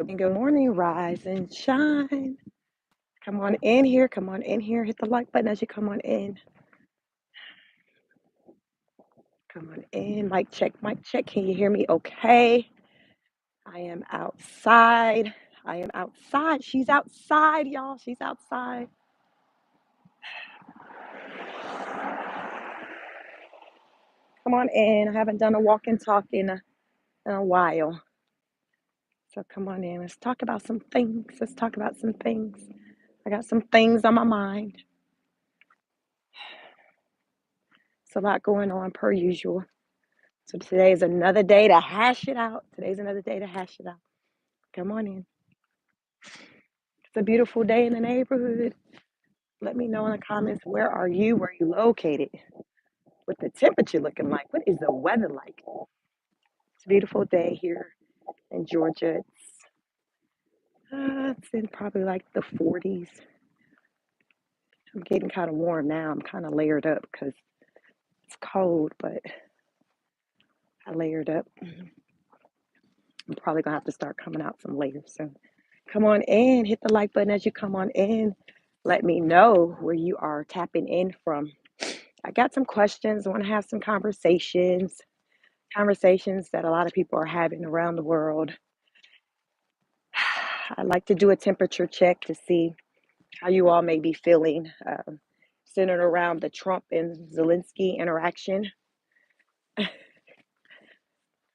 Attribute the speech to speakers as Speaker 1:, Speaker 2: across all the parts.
Speaker 1: Good morning, rise and shine. Come on in here. Come on in here. Hit the like button as you come on in. Come on in. Mic check, mic check. Can you hear me okay? I am outside. I am outside. She's outside, y'all. She's outside. Come on in. I haven't done a walk and talk in a while. So come on in. Let's talk about some things. Let's talk about some things. I got some things on my mind. It's a lot going on per usual. So today is another day to hash it out. Today's another day to hash it out. Come on in. It's a beautiful day in the neighborhood. Let me know in the comments, where are you? Where are you located? What the temperature looking like? What is the weather like? It's a beautiful day here in Georgia. It's in probably like the 40s. I'm getting kind of warm now. I'm kind of layered up because it's cold, but I layered up. I'm probably going to have to start coming out some layers soon. Come on in. Hit the like button as you come on in. Let me know where you are tapping in from. I got some questions. I want to have some conversations that a lot of people are having around the world. I'd like to do a temperature check to see how you all may be feeling, centered around the Trump and Zelensky interaction. Come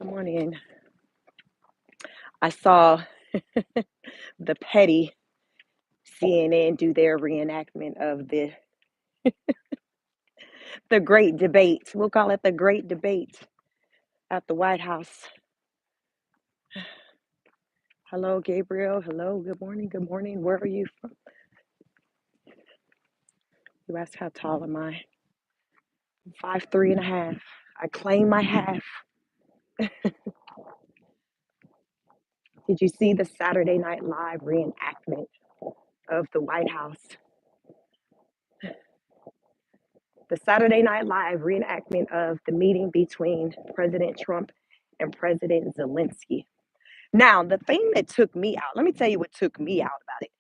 Speaker 1: on in. I saw the petty CNN do their reenactment of the great debate. We'll call it the great debate at the White House. Hello, Gabriel. Hello. Good morning. Good morning. Where are you from? You asked how tall am I? I'm 5'3.5". I claim my half. Did you see the Saturday Night Live reenactment of the White House? The Saturday Night Live reenactment of the meeting between President Trump and President Zelensky. Now, the thing that took me out, let me tell you what took me out about it.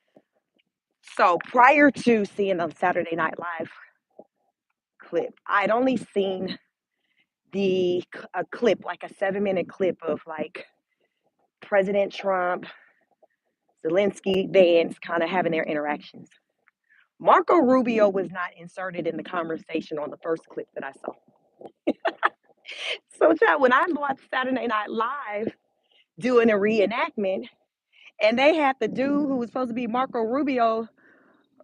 Speaker 1: So prior to seeing the Saturday Night Live clip, I'd only seen a clip, like a 7-minute clip of like President Trump, Zelensky, Vance kind of having their interactions. Marco Rubio was not inserted in the conversation on the first clip that I saw. So, Chad, when I watched Saturday Night Live doing a reenactment, and they had the dude who was supposed to be Marco Rubio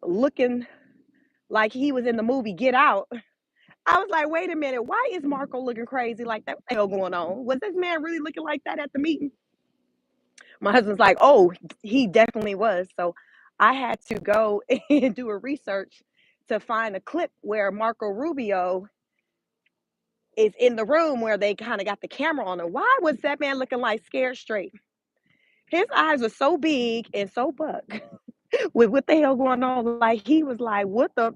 Speaker 1: looking like he was in the movie Get Out, I was like, wait a minute, why is Marco looking crazy like that? What the hell going on? Was this man really looking like that at the meeting? My husband's like, oh, he definitely was. So I had to go and do a research to find a clip where Marco Rubio is in the room where they kind of got the camera on him. Why was that man looking like scared straight? His eyes were so big and so buck with what the hell going on. Like he was like, what the?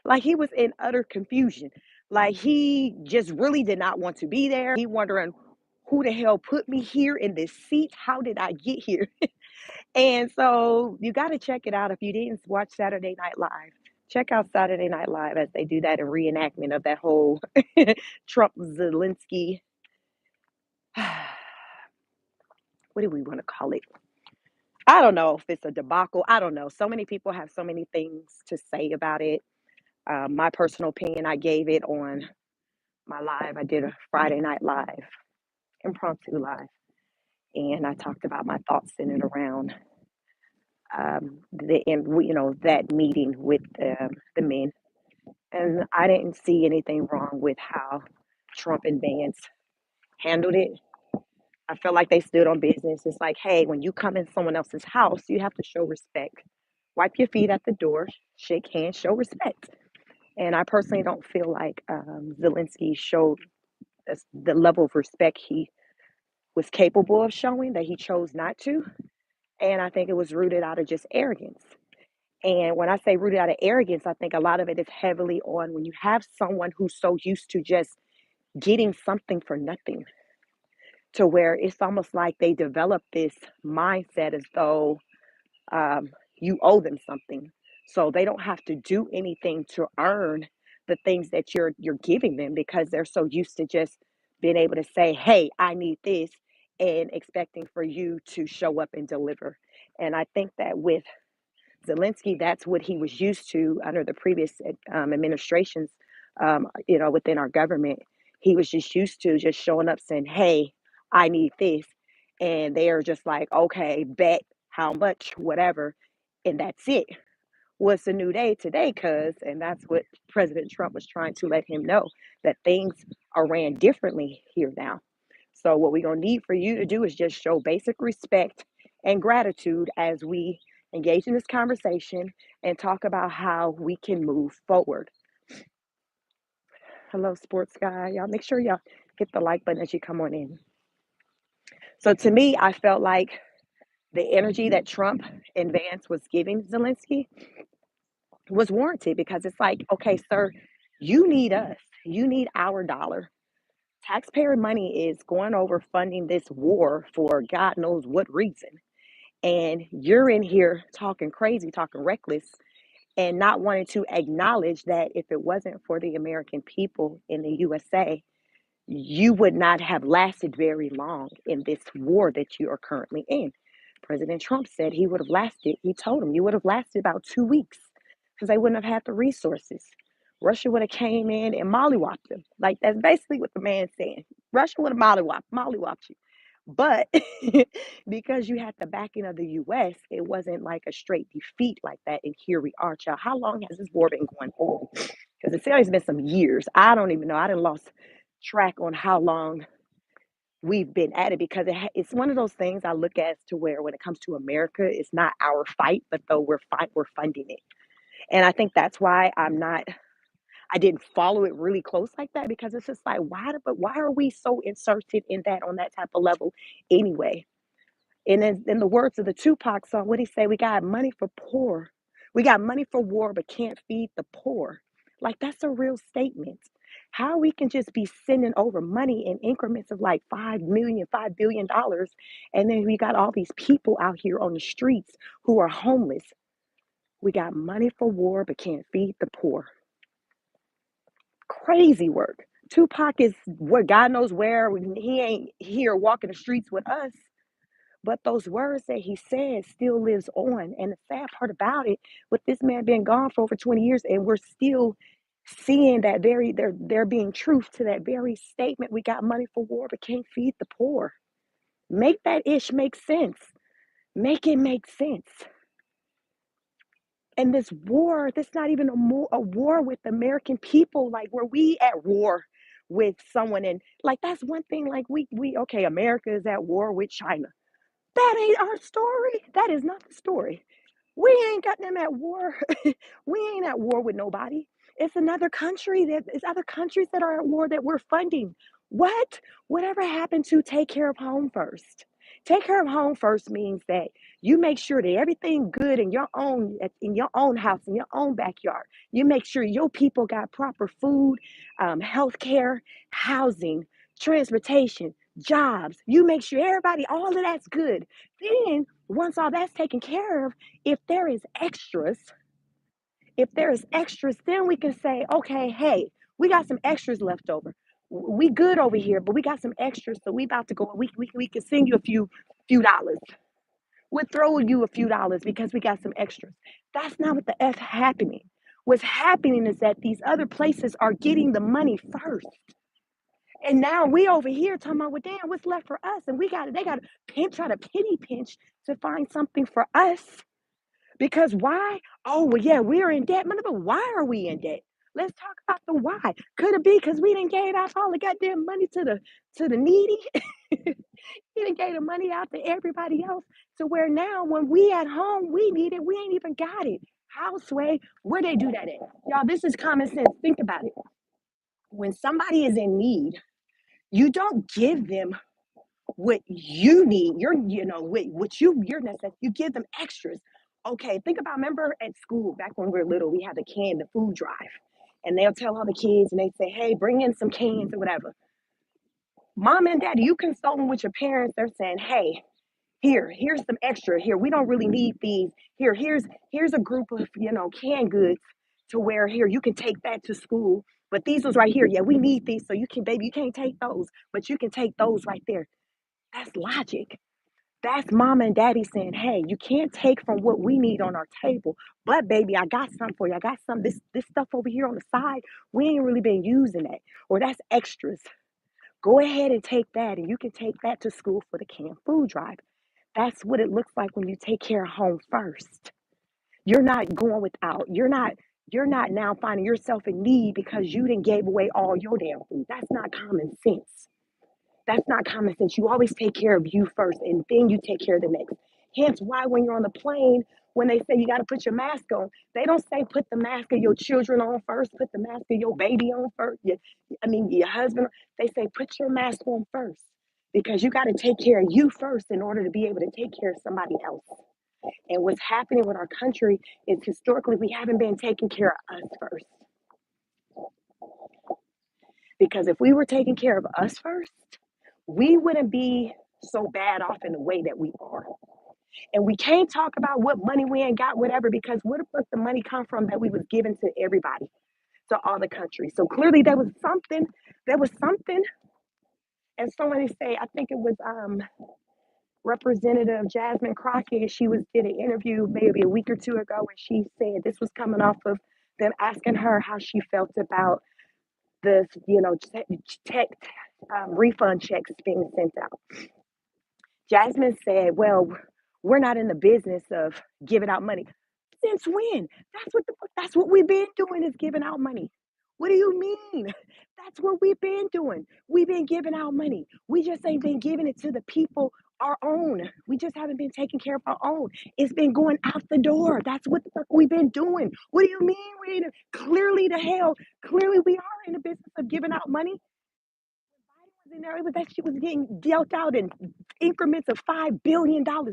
Speaker 1: Like he was in utter confusion. Like he just really did not want to be there. He wondering who the hell put me here in this seat? How did I get here? And so you got to check it out if you didn't watch Saturday Night Live. Check out Saturday Night Live as they do that in reenactment of that whole Trump Zelensky. What do we want to call it? I don't know if it's a debacle. I don't know. So many people have so many things to say about it. My personal opinion, I gave it on my live. I did a Friday Night Live, impromptu live, and I talked about my thoughts in and around that meeting with the men. And I didn't see anything wrong with how Trump and Vance handled it. I felt like they stood on business. It's like, hey, when you come in someone else's house, you have to show respect. Wipe your feet at the door, shake hands, show respect. And I personally don't feel like Zelensky showed the level of respect he was capable of showing, that he chose not to. And I think it was rooted out of just arrogance. And when I say rooted out of arrogance, I think a lot of it is heavily on when you have someone who's so used to just getting something for nothing. to where it's almost like they develop this mindset as though um, you owe them something. So they don't have to do anything to earn the things that you're giving them because they're so used to just being able to say, "Hey, I need this," and expecting for you to show up and deliver. And I think that with Zelensky, that's what he was used to under the previous administrations, within our government. He was just used to just showing up saying, "Hey, I need this." And they are just like, "Okay, bet how much, whatever." And that's it. What's a new day today, cuz? And that's what President Trump was trying to let him know, that things are ran differently here now. So, what we're going to need for you to do is just show basic respect and gratitude as we engage in this conversation and talk about how we can move forward. Hello, sports guy. Y'all make sure y'all hit the like button as you come on in. So, to me, I felt like the energy that Trump and Vance was giving Zelensky was warranted because it's like, okay, sir, you need us. You need our dollar. Taxpayer money is going over funding this war for God knows what reason. And you're in here talking crazy, talking reckless, and not wanting to acknowledge that if it wasn't for the American people in the USA, you would not have lasted very long in this war that you are currently in. President Trump said he would have lasted, he told him you would have lasted about 2 weeks because they wouldn't have had the resources. Russia would have came in and mollywopped them. Like that's basically what the man's saying. Russia would have mollywopped you. But because you had the backing of the US, it wasn't like a straight defeat like that. And here we are, child. How long has this war been going on? Because it's been some years. I don't even know. I done lost track on how long we've been at it because it's one of those things I look at to where when it comes to America, it's not our fight, but though we're funding it. And I think that's why I didn't follow it really close like that because it's just like why are we so inserted in that on that type of level anyway? And in the words of the Tupac song, what he say? We got money for poor. We got money for war, but can't feed the poor. Like that's a real statement. How we can just be sending over money in increments of like 5 million, $5 billion, and then we got all these people out here on the streets who are homeless. We got money for war, but can't feed the poor. Crazy work. Tupac is where God knows where. He ain't here walking the streets with us. But those words that he said still lives on. And the sad part about it, with this man being gone for over 20 years, and we're still seeing that there being truth to that very statement. We got money for war, but can't feed the poor. Make that ish make sense. Make it make sense. And this war, that's not even a war with the American people. Like, were we at war with someone? And like, that's one thing. Like, okay, America is at war with China. That ain't our story. That is not the story. We ain't got them at war. We ain't at war with nobody. It's another country it's other countries that are at war that we're funding. What? Whatever happened to take care of home first? Take care of home first means that you make sure that everything good in your own house, in your own backyard. You make sure your people got proper food, health care, housing, transportation, jobs. You make sure everybody, all of that's good. Then once all that's taken care of, if there is extras, then we can say, okay, hey, we got some extras left over. We good over here, but we got some extras, so we about to go. We can send you a few dollars. We'll throw you a few dollars because we got some extras. That's not what the F happening. What's happening is that these other places are getting the money first. And now we over here talking about, well, damn, what's left for us? And they got to try to penny pinch to find something for us. Because why? Oh, well, yeah, we're in debt. But why are we in debt? Let's talk about the why. Could it be because we didn't gave out all the goddamn money to the needy? We didn't gave the money out to everybody else. So where now when we at home, we need it, we ain't even got it. Houseway, where they do that at? Y'all, this is common sense. Think about it. When somebody is in need, you don't give them what you need, your necessity, you give them extras. Okay, think about, remember at school, back when we were little, we had the food drive. And they'll tell all the kids and they say, hey, bring in some cans or whatever. Mom and daddy, you consulting with your parents. They're saying, hey, here's some extra. Here, we don't really need these. Here's a group of, canned goods to where here you can take that to school. But these ones right here, yeah, we need these. So you can, baby, you can't take those, but you can take those right there. That's logic. That's mom and daddy saying, hey, you can't take from what we need on our table. But baby, I got something for you. I got some this stuff over here on the side. We ain't really been using that. Or that's extras. Go ahead and take that, and you can take that to school for the canned food drive. That's what it looks like when you take care of home first. You're not going without. You're not now finding yourself in need because you didn't gave away all your damn food. That's not common sense. That's not common sense. You always take care of you first and then you take care of the next. Hence why when you're on the plane, when they say you got to put your mask on, they don't say put the mask of your children on first, put the mask of your baby on first. Your husband. They say put your mask on first because you got to take care of you first in order to be able to take care of somebody else. And what's happening with our country is historically we haven't been taking care of us first. Because if we were taking care of us first, we wouldn't be so bad off in the way that we are. And we can't talk about what money we ain't got, whatever, because where the fuck the money come from that we was given to everybody, to all the countries. So clearly there was something, and somebody say, I think it was Representative Jasmine Crockett, she did an interview maybe a week or two ago, and she said this was coming off of them asking her how she felt about this, tech refund checks being sent out. Jasmine said, well, we're not in the business of giving out money. Since when? That's what we've been doing is giving out money. What do you mean? That's what we've been doing. We've been giving out money. We just ain't been giving it to the people our own. We just haven't been taking care of our own. It's been going out the door. That's what the fuck we've been doing. What do you mean we ain't clearly we are in the business of giving out money. In there, that shit was getting dealt out in increments of $5 billion. Y'all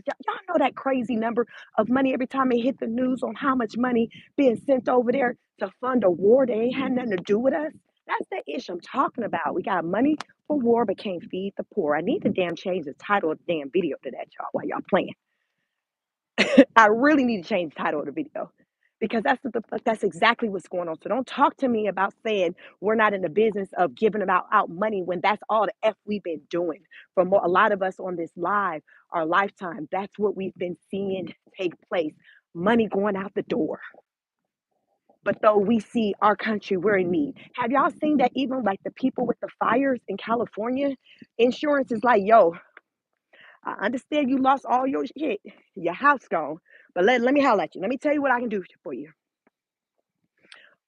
Speaker 1: know that crazy number of money every time it hit the news on how much money being sent over there to fund a war that ain't had nothing to do with us. That's the issue I'm talking about. We got money for war but can't feed the poor. I need to damn change the title of the damn video to that, y'all, while y'all playing. I really need to change the title of the video because that's exactly what's going on. So don't talk to me about saying we're not in the business of giving out money when that's all the F we've been doing for a lot of us on this live, our lifetime. That's what we've been seeing take place. Money going out the door. But though we see our country, we're in need. Have y'all seen that even like the people with the fires in California, insurance is like, yo, I understand you lost all your shit, your house gone, but let me holler at you. Let me tell you what I can do for you.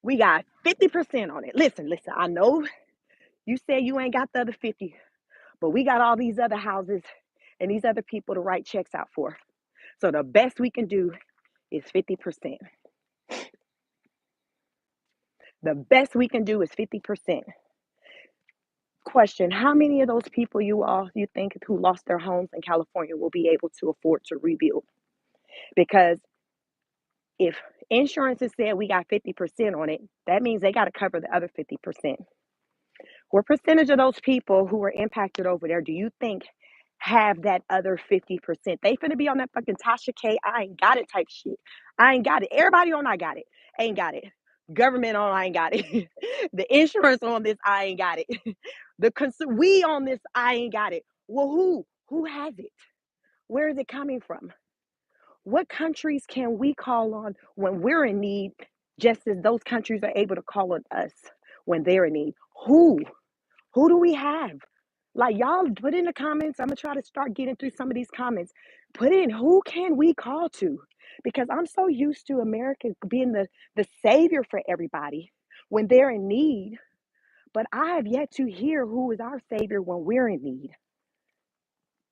Speaker 1: We got 50% on it. Listen, I know you said you ain't got the other 50, but we got all these other houses and these other people to write checks out for. So the best we can do is 50%. The best we can do is 50%. Question, how many of those people you think who lost their homes in California will be able to afford to rebuild? Because if insurance has said we got 50% on it, that means they got to cover the other 50%. What percentage of those people who were impacted over there do you think have that other 50%? They finna be on that fucking Tasha K. I ain't got it type shit. I ain't got it. Everybody on I got it. Ain't got it. Government on I ain't got it. The insurance on this I ain't got it. We on this I ain't got it. Well, who has it? Where is it coming from? What countries can we call on when we're in need, just as those countries are able to call on us when they're in need? Who do we have? Like, y'all put in the comments. I'm gonna try to start getting through some of these comments. Put in who can we call to? Because I'm so used to America being the savior for everybody when they're in need. But I have yet to hear who is our savior when we're in need.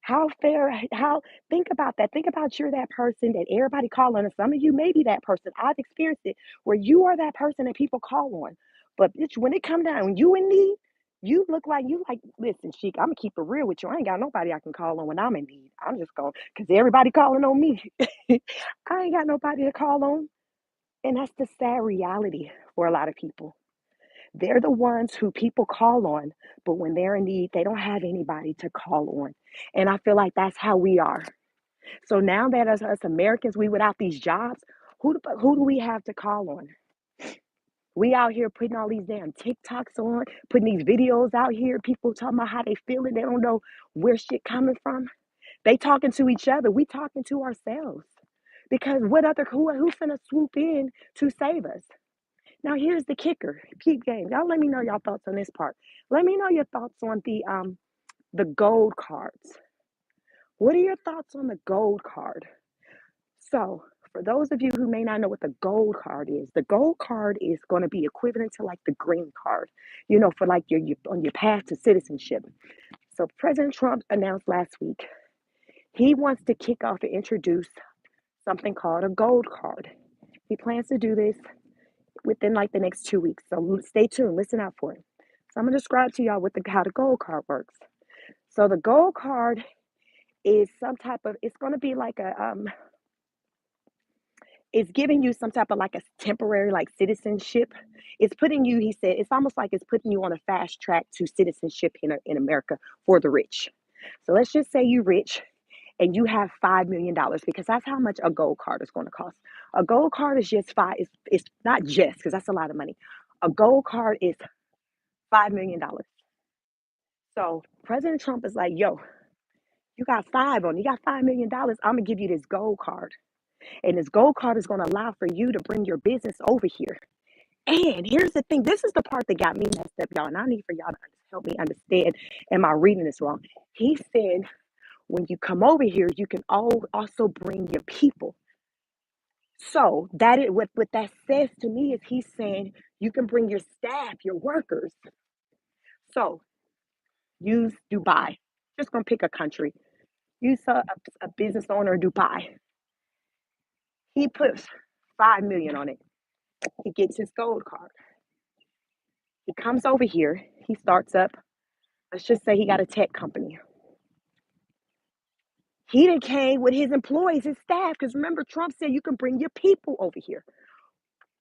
Speaker 1: How fair, how think about that. Think about you're that person that everybody call on. And some of you may be that person. I've experienced it where you are that person that people call on. But bitch, when it come down, when you in need, listen, Chic, I'm gonna keep it real with you. I ain't got nobody I can call on when I'm in need. I'm just going, because everybody calling on me. I ain't got nobody to call on. And that's the sad reality for a lot of people. They're the ones who people call on, but when they're in need, they don't have anybody to call on. And I feel like that's how we are. So now that as us Americans, we without these jobs, who do we have to call on? We out here putting all these damn TikToks on, putting these videos out here. People talking about how they feeling. They don't know where shit coming from. They talking to each other. We talking to ourselves. Because who's gonna swoop in to save us? Now here's the kicker. Peep game. Y'all let me know y'all thoughts on this part. Let me know your thoughts on the gold cards. What are your thoughts on the gold card? So, for those of you who may not know what the gold card is, the gold card is going to be equivalent to like the green card, for like your on your path to citizenship. So, President Trump announced last week he wants to kick off and introduce something called a gold card. He plans to do this within like the next 2 weeks. So, stay tuned, listen out for it. So, I'm going to describe to y'all how the gold card works. So, the gold card is it's going to be like it's giving you some type of like a temporary like citizenship. It's putting you, he said, it's almost like it's putting you on a fast track to citizenship in America for the rich. So let's just say you're rich and you have $5 million because that's how much a gold card is going to cost. A gold card is just it's not just because that's a lot of money. A gold card is $5 million. So President Trump is like, yo, you got you got $5 million. I'm gonna give you this gold card. And this gold card is going to allow for you to bring your business over here. And here's the thing. This is the part that got me messed up, y'all. And I need for y'all to help me understand. Am I reading this wrong? He said, when you come over here, you can also bring your people. So what that says to me is he's saying you can bring your staff, your workers. So use Dubai. Just going to pick a country. Use a business owner in Dubai. He puts 5 million on it. He gets his gold card. He comes over here. He starts up. Let's just say he got a tech company. He done came with his employees, his staff. Because remember, Trump said you can bring your people over here.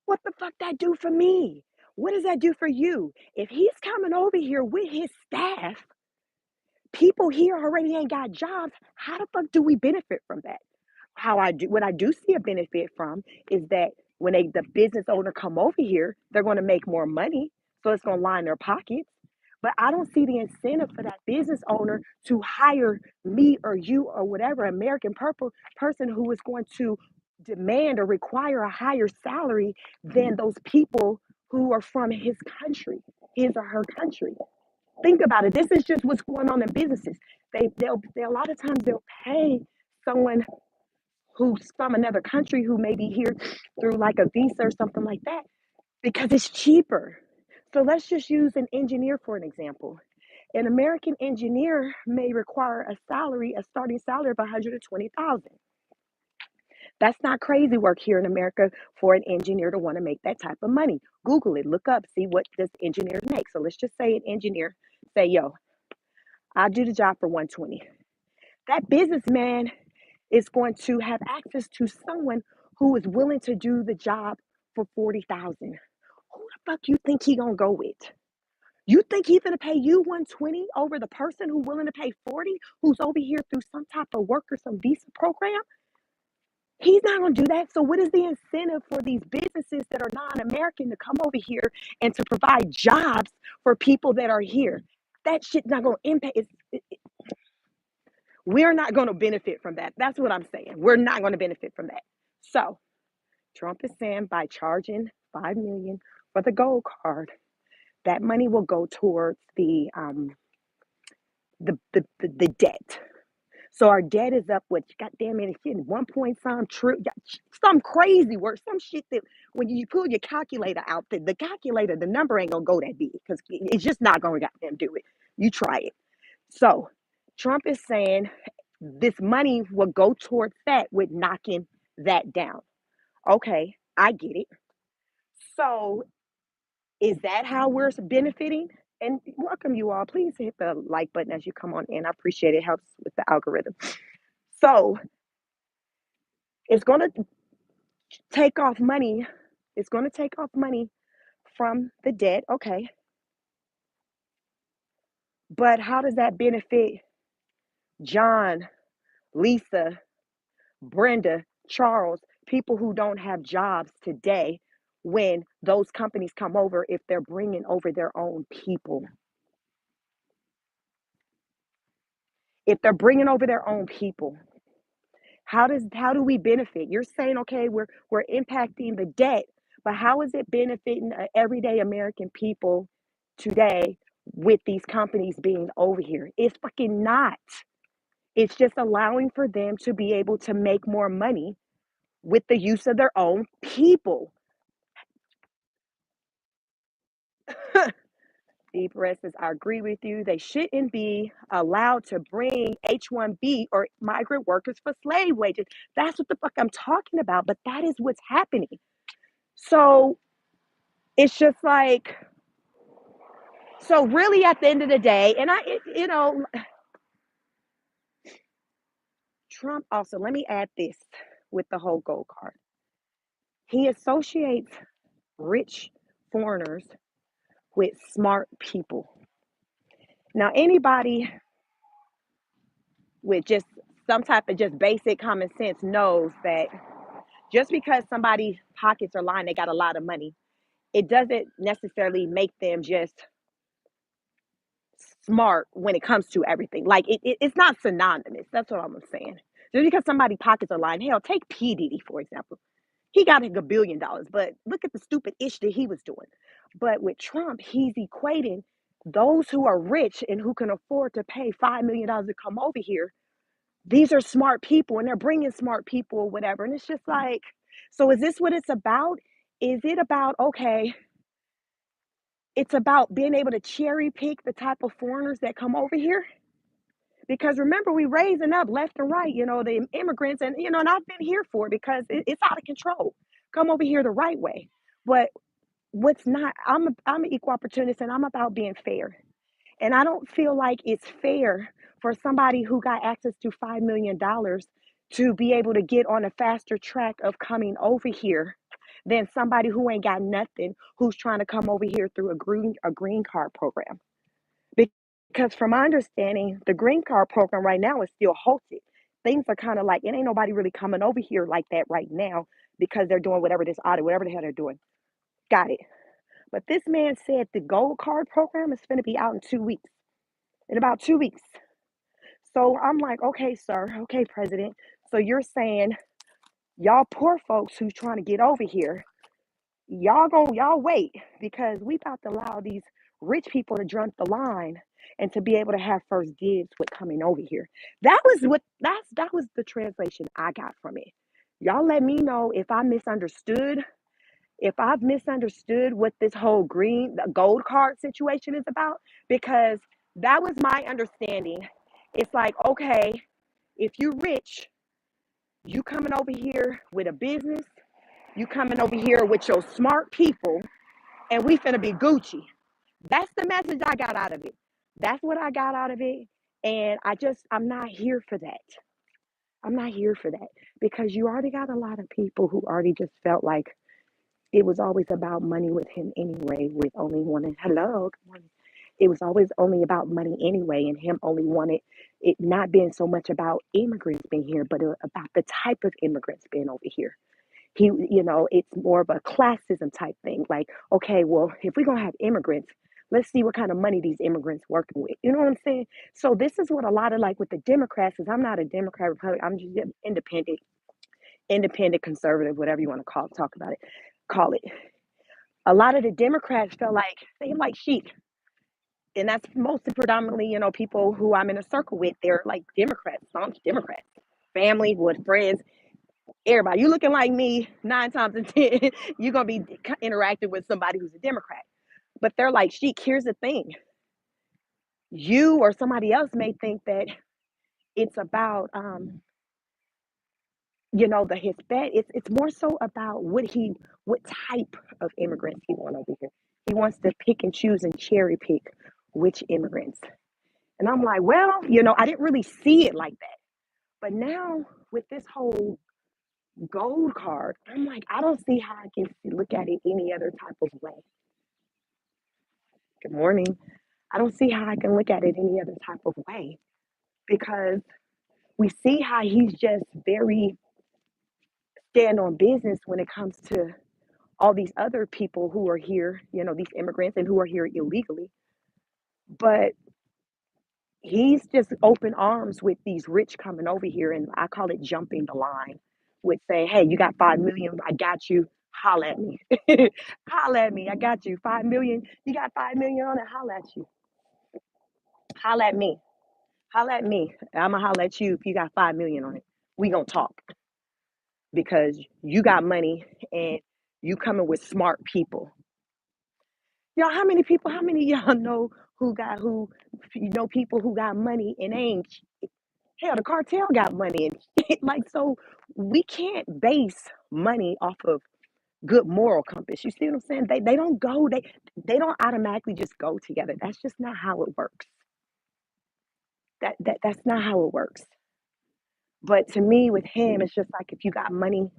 Speaker 1: What the fuck that do for me? What does that do for you? If he's coming over here with his staff, people here already ain't got jobs. How the fuck do we benefit from that? What I do see a benefit from is that when the business owner come over here, they're going to make more money, so it's going to line their pockets. But I don't see the incentive for that business owner to hire me or you or whatever American person who is going to demand or require a higher salary than those people who are from his country, his or her country. Think about it. This is just what's going on in businesses. They a lot of times they'll pay someone who's from another country who may be here through like a visa or something like that because it's cheaper. So let's just use an engineer for an example. An American engineer may require a starting salary of 120,000. That's not crazy work here in America for an engineer to want to make that type of money. Google it, look up, see what does engineers make. So let's just say an engineer say, yo, I'll do the job for 120. That businessman is going to have access to someone who is willing to do the job for 40,000. Who the fuck you think he gonna go with? You think he's gonna pay you 120 over the person who's willing to pay 40, who's over here through some type of work or some visa program? He's not gonna do that. So what is the incentive for these businesses that are non-American to come over here and to provide jobs for people that are here? That shit's not gonna impact. We're not going to benefit from that. That's what I'm saying. We're not going to benefit from that. So Trump is saying by charging 5 million for the gold card, that money will go towards the debt. So our debt is up with goddamn it, it's 1 point some crazy work, some shit that when you pull your calculator out, the calculator, the number ain't gonna go that big because it's just not gonna goddamn do it. You try it. So Trump is saying this money will go towards that with knocking that down. Okay, I get it. So is that how we're benefiting? And welcome you all. Please hit the like button as you come on in. I appreciate it. It helps with the algorithm. So it's going to take off money. It's going to take off money from the debt, okay, but how does that benefit John, Lisa, Brenda, Charles, people who don't have jobs today when those companies come over if they're bringing over their own people? If they're bringing over their own people, how do we benefit? You're saying, okay, we're impacting the debt, but how is it benefiting everyday American people today with these companies being over here? It's fucking not. It's just allowing for them to be able to make more money with the use of their own people. Deep Rest says, I agree with you. They shouldn't be allowed to bring H-1B or migrant workers for slave wages. That's what the fuck I'm talking about. But that is what's happening. So it's just like, so really at the end of the day, and Trump also, let me add this with the whole gold card. He associates rich foreigners with smart people. Now, anybody with just some type of just basic common sense knows that just because somebody's pockets are lined, they got a lot of money, it doesn't necessarily make them just smart when it comes to everything. Like it's not synonymous. That's what I'm saying. Just because somebody's pockets are lined, hell, take P. Diddy, for example. He got like $1 billion, but look at the stupid ish that he was doing. But with Trump, he's equating those who are rich and who can afford to pay $5 million to come over here. These are smart people and they're bringing smart people or whatever. And it's just like, so is this what it's about? Is it about, okay, it's about being able to cherry pick the type of foreigners that come over here? Because remember, we raising up left and right, the immigrants, and I've been here for it because it's out of control. Come over here the right way. But what's not, I'm an equal opportunist and I'm about being fair. And I don't feel like it's fair for somebody who got access to $5 million to be able to get on a faster track of coming over here than somebody who ain't got nothing who's trying to come over here through a green card program. Because from my understanding, the green card program right now is still halted. Things are kind of like it ain't nobody really coming over here like that right now because they're doing whatever this audit, whatever the hell they're doing. Got it. But this man said the gold card program is going to be out in 2 weeks. In about 2 weeks. So I'm like, okay, sir, okay, president. So you're saying y'all poor folks who's trying to get over here, y'all wait because we about to allow these rich people to jump the line and to be able to have first dibs with coming over here. That was the translation I got from it. Y'all let me know if I've misunderstood what this whole gold card situation is about, because that was my understanding. It's like, okay, if you rich, you coming over here with a business, you coming over here with your smart people, and we finna be Gucci. That's the message I got out of it. That's what I got out of it. And I'm not here for that. I'm not here for that because you already got a lot of people who already just felt like it was always about money with him anyway, with only wanting, hello, good morning. It was always only about money anyway, and him only wanted it not being so much about immigrants being here, but about the type of immigrants being over here. It's more of a classism type thing. Like, okay, well, if we're gonna have immigrants, let's see what kind of money these immigrants working with. You know what I'm saying? So this is what a lot of like with the Democrats is. I'm not a Democrat, Republican. I'm just independent, conservative, whatever you want to talk about it, call it. A lot of the Democrats felt like they like sheep. And that's mostly predominantly, people who I'm in a circle with. They're like Democrats, staunch Democrats, family, with friends, everybody. You looking like me 9 times in 10, you're gonna be interacting with somebody who's a Democrat. But they're like, sheik, here's the thing. You or somebody else may think that it's about the Hispanic. It's more so about what type of immigrants he wants over here. He wants to pick and choose and cherry pick which immigrants. And I'm like, well, I didn't really see it like that. But now with this whole gold card, I'm like, I don't see how I can look at it any other type of way. Good morning. I don't see how I can look at it any other type of way because we see how he's just very stand on business when it comes to all these other people who are here, these immigrants and who are here illegally. But he's just open arms with these rich coming over here, and I call it jumping the line with saying, "Hey, you got 5 million, I got you. Holla at me, holla at me, I got you. 5 million, you got 5 million on it. Holla at you, holla at me, holla at me. I'ma holla at you if you got 5 million on it. We gonna talk because you got money and you coming with smart people. Y'all, how many people? How many of y'all know people who got money and ain't. Hell, the cartel got money, and like so, we can't base money off of good moral compass. You see what I'm saying? They don't go. They don't automatically just go together. That's just not how it works. That's not how it works. But to me, with him, it's just like if you got money,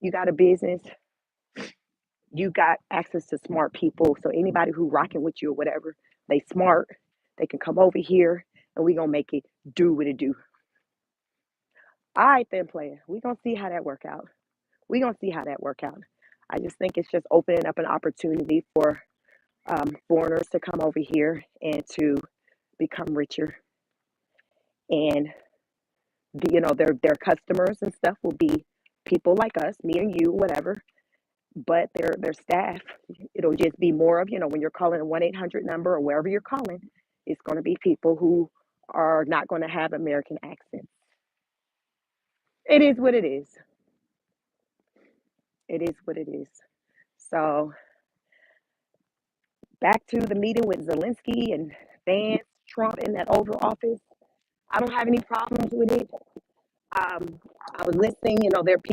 Speaker 1: you got a business, you got access to smart people. So anybody who rocking with you or whatever, they smart. They can come over here, and we gonna make it do what it do. All right, then, player. We gonna see how that work out. We gonna see how that work out. I just think it's just opening up an opportunity for foreigners to come over here and to become richer, and their customers and stuff will be people like us, me and you, whatever. But their staff, it'll just be more of when you're calling a 1-800 number or wherever you're calling, it's going to be people who are not going to have American accents. It is what it is. It is what it is. So back to the meeting with Zelensky and Vance, Trump in that Oval Office. I don't have any problems with it. Um, I was listening.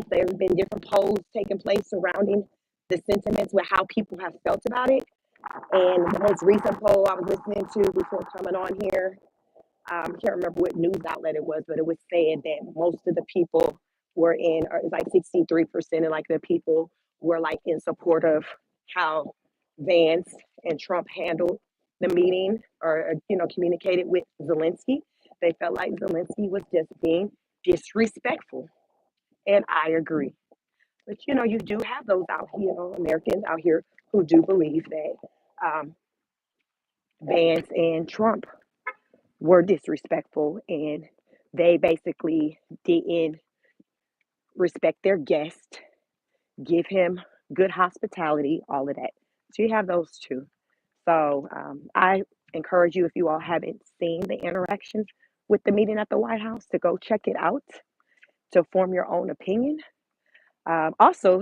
Speaker 1: There's been different polls taking place surrounding the sentiments with how people have felt about it. And the most recent poll I was listening to before coming on here, I can't remember what news outlet it was, but it was saying that most of the people were in, or it's like 63%, and like the people were like in support of how Vance and Trump handled the meeting or communicated with Zelensky. They felt like Zelensky was just being disrespectful, and I agree. But you do have those out here, Americans out here who do believe that Vance and Trump were disrespectful and they basically didn't respect their guest, give him good hospitality, all of that. So you have those two. So I encourage you, if you all haven't seen the interactions with the meeting at the White House, to go check it out to form your own opinion. Also,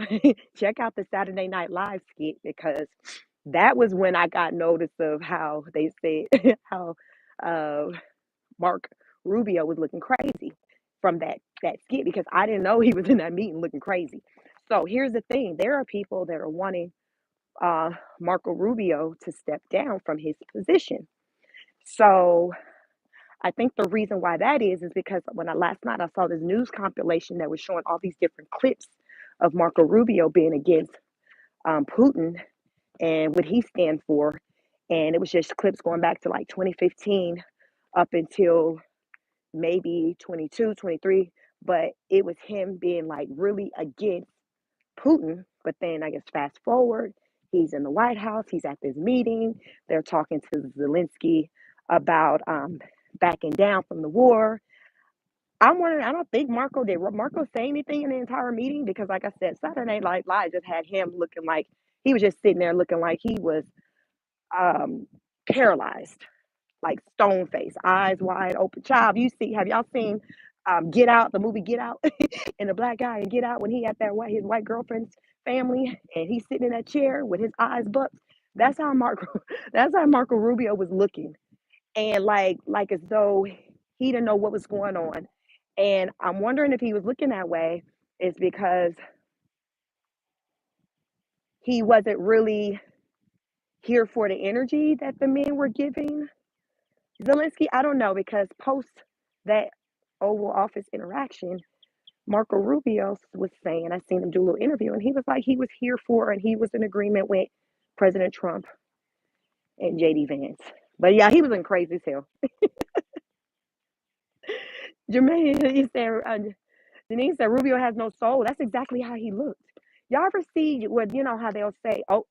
Speaker 1: check out the Saturday Night Live skit because that was when I got notice of how they said how uh, Mark Rubio was looking crazy from that skit because I didn't know he was in that meeting looking crazy. So here's the thing: there are people that are wanting uh, Marco Rubio to step down from his position. So I think the reason why that is because when last night I saw this news compilation that was showing all these different clips of Marco Rubio being against Putin and what he stands for, and it was just clips going back to like 2015 up until maybe 22, 23, but it was him being like really against Putin. But then I guess fast forward, he's in the White House, he's at this meeting, they're talking to Zelensky about backing down from the war. I'm wondering, I don't think did Marco say anything in the entire meeting? Because like I said, Saturday Night Live just had him looking like he was just sitting there looking like he was um, paralyzed, like stone face, eyes wide open. Child, have y'all seen Get Out, the movie Get Out, and the black guy in Get Out when he had his white girlfriend's family and he's sitting in that chair with his eyes bucked? That's how Marco, that's how Marco Rubio was looking, and like as though he didn't know what was going on. And I'm wondering if he was looking that way is because he wasn't really here for the energy that the men were giving Zelensky. I don't know because post that Oval Office interaction, Marco Rubio was saying, I seen him do a little interview, and he was like he was here for and he was in agreement with President Trump and JD Vance. But yeah, he was in crazy as hell. Jermaine, he said, Denise said Rubio has no soul. That's exactly how he looked. Y'all ever see what you know how they'll say, oh,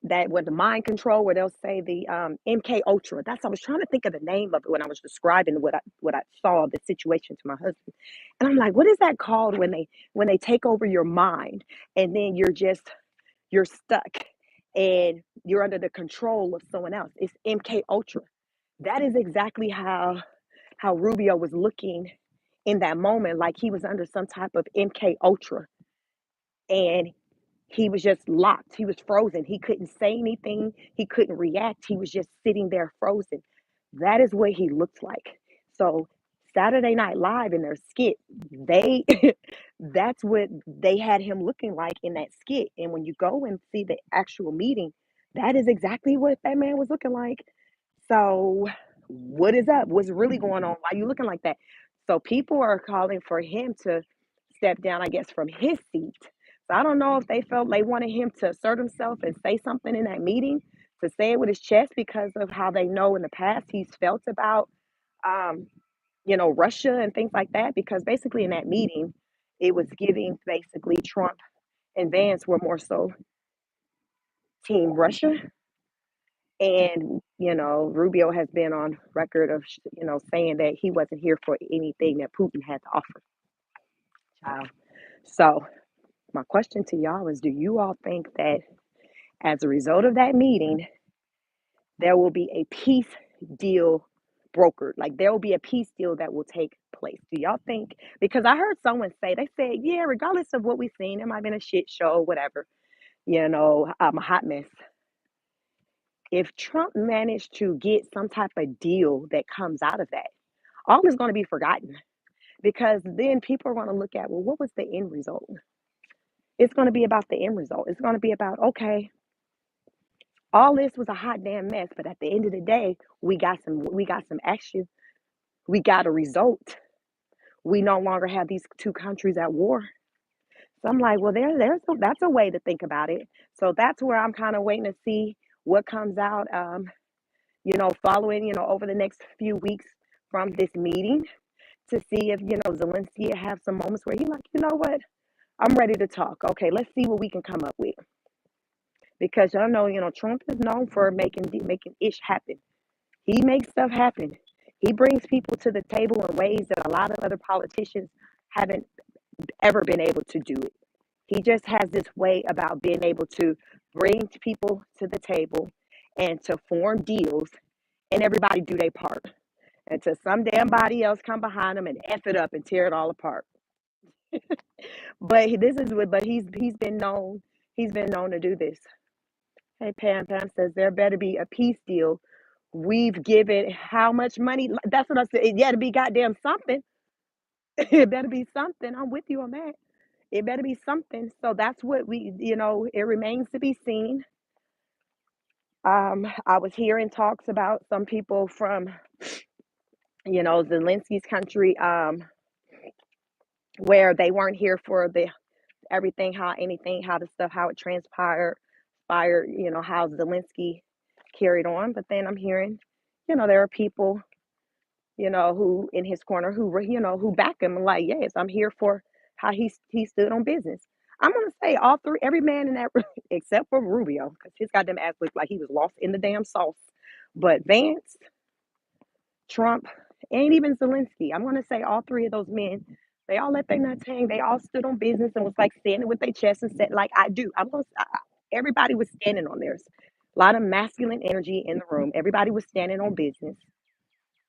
Speaker 1: that with the mind control, where they'll say the MK Ultra. That's I was trying to think of the name of it when I was describing what I saw the situation to my husband, and I'm like, what is that called when they take over your mind and then you're stuck and you're under the control of someone else? It's MK Ultra. That is exactly how Rubio was looking in that moment, like he was under some type of MK Ultra, and he was just locked. He was frozen. He couldn't say anything. He couldn't react. He was just sitting there frozen. That is what he looked like. So Saturday Night Live in their skit, they that's what they had him looking like in that skit. And when you go and see the actual meeting, that is exactly what that man was looking like. So what is up? What's really going on? Why are you looking like that? So people are calling for him to step down, I guess, from his seat. So I don't know if they felt they wanted him to assert himself and say something in that meeting, to say it with his chest, because of how they know in the past he's felt about, um, Russia and things like that. Because basically in that meeting, it was giving basically Trump and Vance were more so team Russia. And, Rubio has been on record of, saying that he wasn't here for anything that Putin had to offer. So my question to y'all is, do you all think that as a result of that meeting, there will be a peace deal brokered? Like there will be a peace deal that will take place. Do y'all think? Because I heard someone say, they said, yeah, regardless of what we've seen, it might have been a shit show, whatever, a hot mess. If Trump managed to get some type of deal that comes out of that, all is going to be forgotten, because then people are going to look at, well, what was the end result? It's going to be about the end result. It's going to be about, okay, all this was a hot damn mess, but at the end of the day, we got some action. We got a result. We no longer have these two countries at war. So I'm like, well, that's a way to think about it. So that's where I'm kind of waiting to see what comes out. Following, over the next few weeks from this meeting, to see if, Zelensky have some moments where he like, you know what, I'm ready to talk. Okay, let's see what we can come up with. Because y'all know, Trump is known for making ish happen. He makes stuff happen. He brings people to the table in ways that a lot of other politicians haven't ever been able to do it. He just has this way about being able to bring people to the table and to form deals, and everybody do their part. Until some damn body else come behind him and F it up and tear it all apart. But he's been known to do this. Hey, Pam says there better be a peace deal. We've given how much money? That's what I said. It got to be goddamn something. It better be something. I'm with you on that. It better be something. So that's what it remains to be seen. I was hearing talks about some people from, Zelensky's country, where they weren't here for the everything, how the stuff, how it transpired, how Zelensky carried on. But then I'm hearing, there are people, who in his corner who back him, like, yes, I'm here for how he stood on business. I'm gonna say all three, every man in that room, except for Rubio, because his goddamn ass looked like he was lost in the damn sauce. But Vance, Trump, and even Zelensky, I'm gonna say all three of those men, they all let their nuts hang. They all stood on business and was like standing with their chest and said, like I do. Everybody was standing on theirs. A lot of masculine energy in the room. Everybody was standing on business.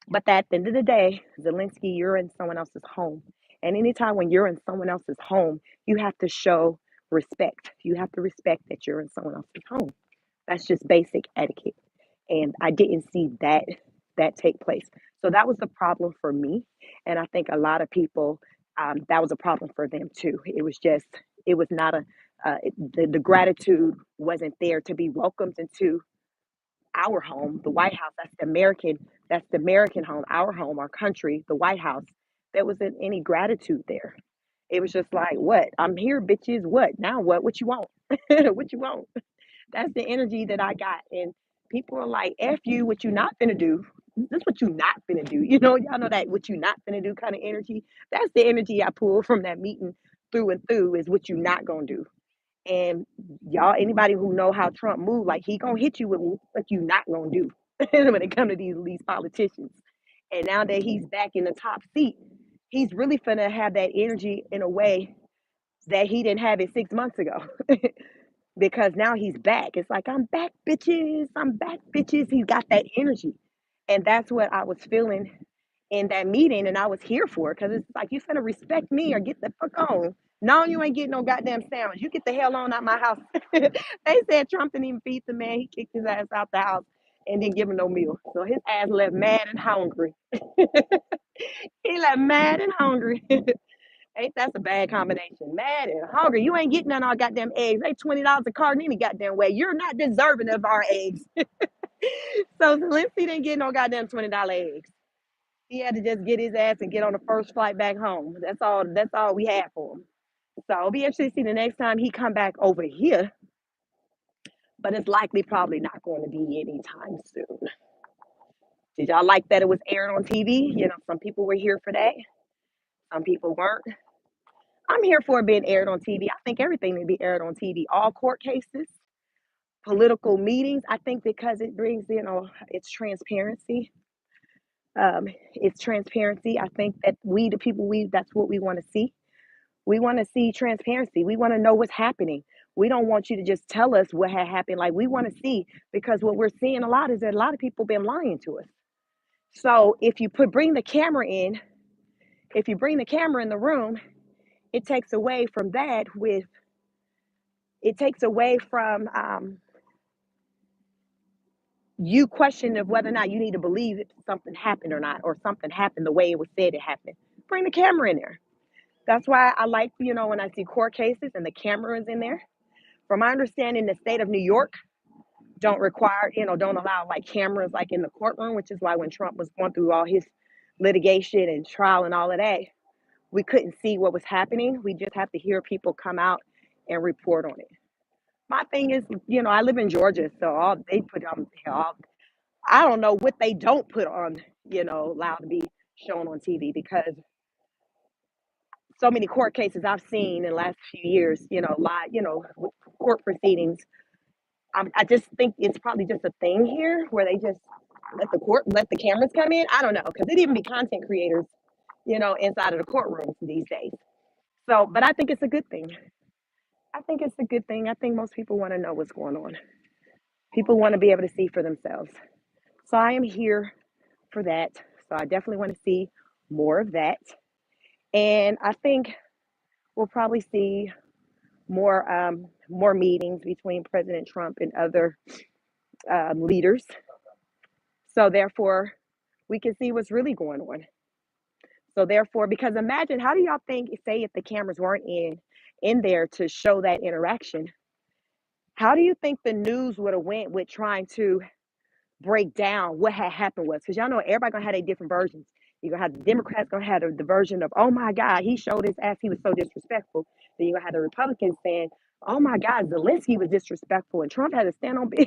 Speaker 1: But at the end of the day, Zelensky, you're in someone else's home. And anytime when you're in someone else's home, you have to show respect. You have to respect that you're in someone else's home. That's just basic etiquette. And I didn't see that take place. So that was the problem for me. And I think a lot of people, that was a problem for them too. It was not the gratitude wasn't there to be welcomed into our home, the White House. That's the American home, our home, our country, the White House. There wasn't any gratitude there. It was just like, what? I'm here, bitches. What? Now what? What you want? What you want? That's the energy that I got. And people are like, F you, what you not finna do. This what you not finna do. Y'all know that what you not finna do kind of energy. That's the energy I pull from that meeting through and through is what you not gonna do. And y'all, anybody who know how Trump move, like he gonna hit you with what you not gonna do when it come to these politicians. And now that he's back in the top seat, he's really finna have that energy in a way that he didn't have it 6 months ago. Because now he's back. It's like, I'm back, bitches. I'm back, bitches. He's got that energy. And that's what I was feeling in that meeting. And I was here for it because it's like, you finna respect me or get the fuck on. No, you ain't getting no goddamn sandwich. You get the hell on out my house. They said Trump didn't even feed the man. He kicked his ass out the house and didn't give him no meal. So his ass left mad and hungry. He left mad and hungry. Ain't that's a bad combination? Mad and hungry. You ain't getting none of our goddamn eggs. They $20 a carton any goddamn way. You're not deserving of our eggs. So Zelensky didn't get no goddamn $20 eggs. He had to just get his ass and get on the first flight back home. That's all. That's all we had for him. So I'll be interested to see the next time he come back over here. But it's likely probably not going to be anytime soon. Did y'all like that it was aired on TV? Some people were here for that. Some people weren't. I'm here for it being aired on TV. I think everything need to be aired on TV. All court cases, political meetings. I think because it brings it's transparency. It's transparency. I think that we, the people, that's what we want to see. We want to see transparency. We want to know what's happening. We don't want you to just tell us what had happened. Like we want to see because what we're seeing a lot is that a lot of people been lying to us. So if you bring the camera in, if you bring the camera in the room, it takes away from that it takes away from you question of whether or not you need to believe if something happened or not, or something happened the way it was said it happened. Bring the camera in there. That's why I like, when I see court cases and the camera is in there. From my understanding, the state of New York don't require, don't allow like cameras like in the courtroom, which is why when Trump was going through all his litigation and trial and all of that, we couldn't see what was happening. We just have to hear people come out and report on it. My thing is, I live in Georgia, so all they put on, I don't know what they don't put on, allowed to be shown on TV because so many court cases I've seen in the last few years, live, with court proceedings. I just think it's probably just a thing here where they just let the cameras come in. I don't know because it even be content creators, inside of the courtrooms these days. So, but I think it's a good thing. I think it's a good thing. I think most people want to know what's going on. People want to be able to see for themselves. So I am here for that. So I definitely want to see more of that. And I think we'll probably see more meetings between President Trump and other leaders. So therefore, we can see what's really going on. So therefore, because imagine, how do y'all think, say if the cameras weren't in there to show that interaction, how do you think the news would have went with trying to break down what had happened was? Because y'all know everybody gonna have their different versions. You're gonna have the Democrats gonna have the version of, oh my God, he showed his ass, he was so disrespectful. Then you're gonna have the Republicans saying, oh my God, Zelensky was disrespectful and Trump had to stand on big.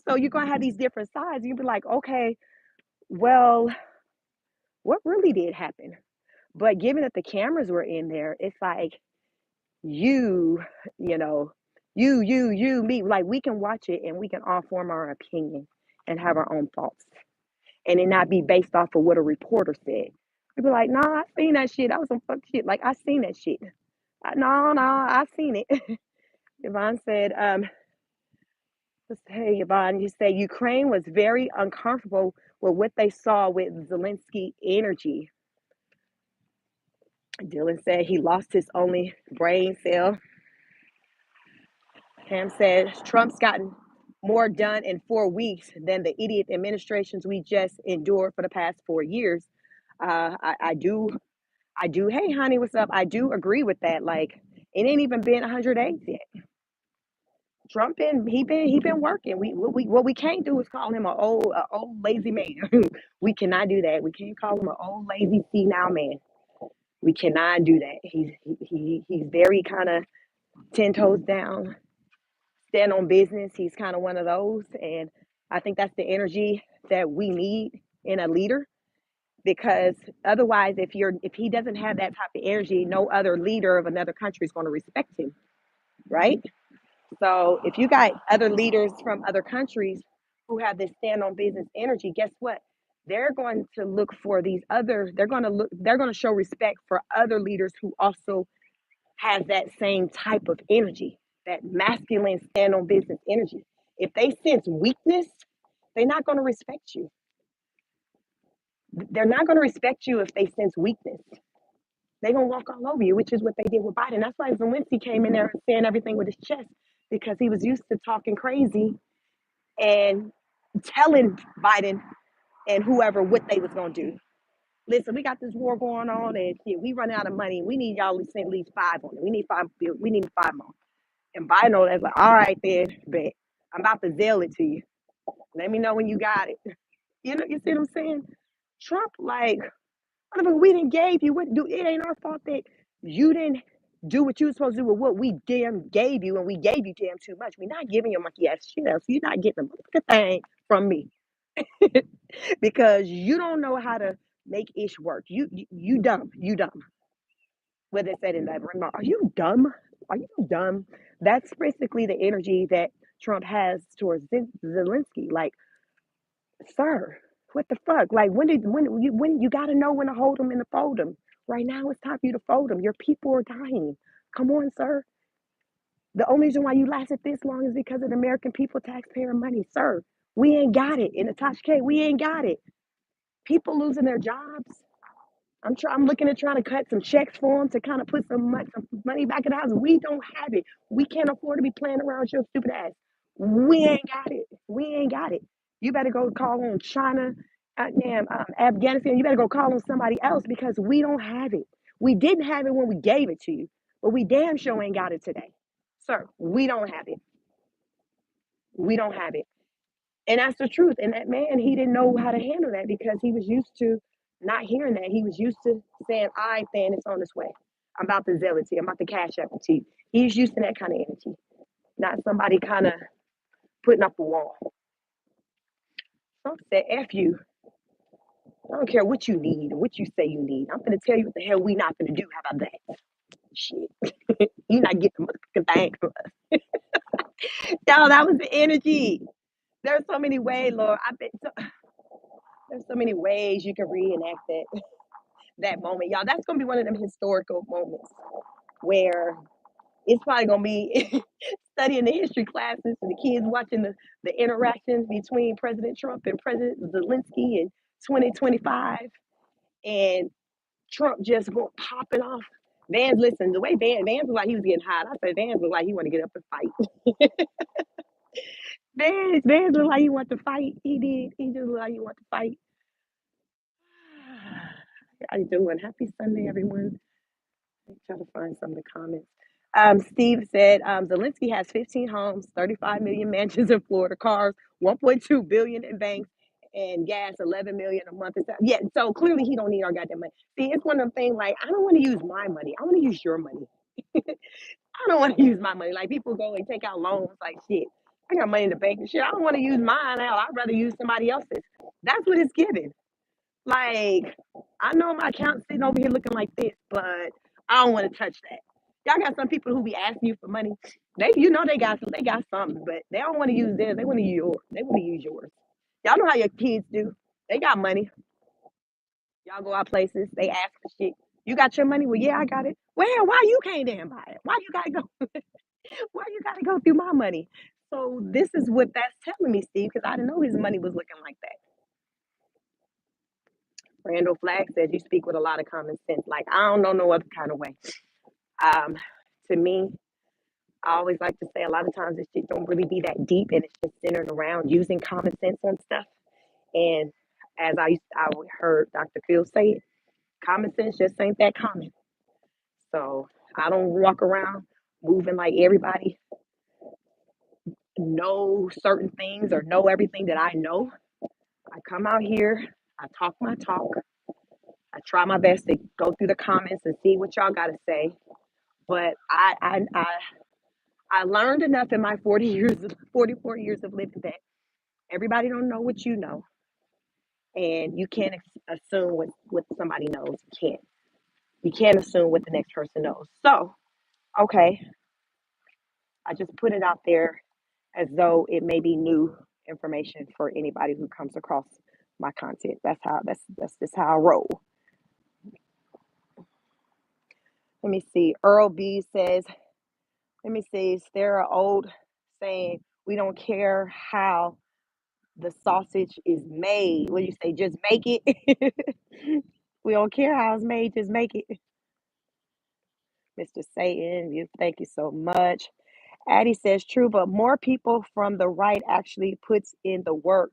Speaker 1: So you're gonna have these different sides. You'll be like, okay, well, what really did happen? But given that the cameras were in there, it's like you, you know, me, like we can watch it and we can all form our opinion and have our own thoughts and it not be based off of what a reporter said. We'd be like, nah, I seen that shit. That was some fuck shit. Like I seen that shit. No, I seen it. Yvonne said, hey, Yvonne, you say Ukraine was very uncomfortable with what they saw with Zelensky energy. Dylan said he lost his only brain cell. Pam said Trump's gotten more done in 4 weeks than the idiot administrations we just endured for the past 4 years. I do. Hey, honey, what's up? I do agree with that. Like, it ain't even been 100 days yet. Trump he been working. What we can't do is call him a old lazy man. We cannot do that. We can't call him an old lazy senile man. We cannot do that. He's very kind of 10 toes down, stand on business. He's kind of one of those. And I think that's the energy that we need in a leader, because otherwise, if he doesn't have that type of energy, no other leader of another country is going to respect him, right? So if you got other leaders from other countries who have this stand on business energy, guess what? They're going to look for these other, they're going to show respect for other leaders who also has that same type of energy, that masculine stand on business energy. If they sense weakness, they're not going to respect you. They're not going to respect you if they sense weakness. They're going to walk all over you, which is what they did with Biden. That's why Zelensky came in there saying everything with his chest, because he was used to talking crazy and telling Biden and whoever what they was going to do. Listen, we got this war going on, and shit, we run out of money. We need y'all to send at least five on it. We need five. We need five more. And Biden was like, all right, then, bet. I'm about to zeal it to you. Let me know when you got it. You see what I'm saying? Trump, like, we didn't gave you what do. It ain't our fault that you didn't do what you were supposed to do with what we damn gave you, and we gave you damn too much. We're not giving you monkey ass shit else. You're not getting a thing from me because you don't know how to make ish work. You dumb. You dumb. What they said in that remark. Are you dumb? Are you dumb? That's basically the energy that Trump has towards Zelensky. Like, sir, what the fuck? Like, when you got to know when to hold them and to fold them. Right now, it's time for you to fold them. Your people are dying. Come on, sir. The only reason why you lasted this long is because of the American people taxpayer money, sir. We ain't got it. In the K, we ain't got it. People losing their jobs. I'm looking at trying to cut some checks for them to kind of put some money back in the house. We don't have it. We can't afford to be playing around with your stupid ass. We ain't got it. We ain't got it. You better go call on China, Afghanistan. You better go call on somebody else because we don't have it. We didn't have it when we gave it to you, but we damn sure ain't got it today. Sir, we don't have it. We don't have it. And that's the truth. And that man, he didn't know how to handle that because he was used to not hearing that. He was used to saying, all right, then it's on its way. I'm about to zeal it to you. I'm about to cash up to you. He's used to that kind of energy, not somebody kind of putting up a wall. Trump said, F you. I don't care what you need or what you say you need. I'm going to tell you what the hell we not going to do. How about that? Shit. You're not getting the motherfucking thing from us. Y'all, that was the energy. There's so many ways, Lord. There's so many ways you can reenact that moment, y'all. That's gonna be one of them historical moments where it's probably gonna be studying the history classes and the kids watching the interactions between President Trump and President Zelensky in 2025, and Trump just going popping off. Vance, listen, the way Vance was like he was getting hot. I said Vance was like he want to get up and fight. Vance was like he want to fight. He did. He just looked like he want to fight. How you doing? Happy Sunday, everyone. I'm trying to find some of the comments. Steve said Zelensky has 15 homes, 35 million mansions in Florida, cars, 1.2 billion in banks, and gas 11 million a month. Yeah, so clearly he don't need our goddamn money. See, it's one of them things like I don't want to use my money. I want to use your money. I don't want to use my money. Like people go and take out loans like shit. I got money in the bank and shit. I don't want to use mine. Hell, I'd rather use somebody else's. That's what it's giving. Like, I know my account's sitting over here looking like this, but I don't want to touch that. Y'all got some people who be asking you for money. They got something, but they don't want to use theirs. They want to use yours. They want to use yours. Y'all know how your kids do. They got money. Y'all go out places. They ask for shit. You got your money? Well, yeah, I got it. Well, why you can't damn buy it? Why you gotta go? Why you gotta go through my money? So this is what that's telling me, Steve, because I didn't know his money was looking like that. Randall Flagg says you speak with a lot of common sense. Like I don't know no other kind of way. Um, to me, I always like to say a lot of times this shit don't really be that deep, and it's just centered around using common sense on stuff. And as I heard Dr. Phil say it, common sense just ain't that common. So I don't walk around moving like everybody know certain things or know everything that I know. I come out here, I talk my talk, I try my best to go through the comments and see what y'all got to say. But I learned enough in my 44 years of living that everybody don't know what you know, and you can't assume what somebody knows. You can't assume what the next person knows. So, okay, I just put it out there as though it may be new information for anybody who comes across my content. That's just how I roll. Let me see. Earl B says, let me see, is there an old saying, we don't care how the sausage is made? What do you say? Just make it. We don't care how it's made, just make it. Mr. Satan, thank you so much. Addie says true, but more people from the right actually puts in the work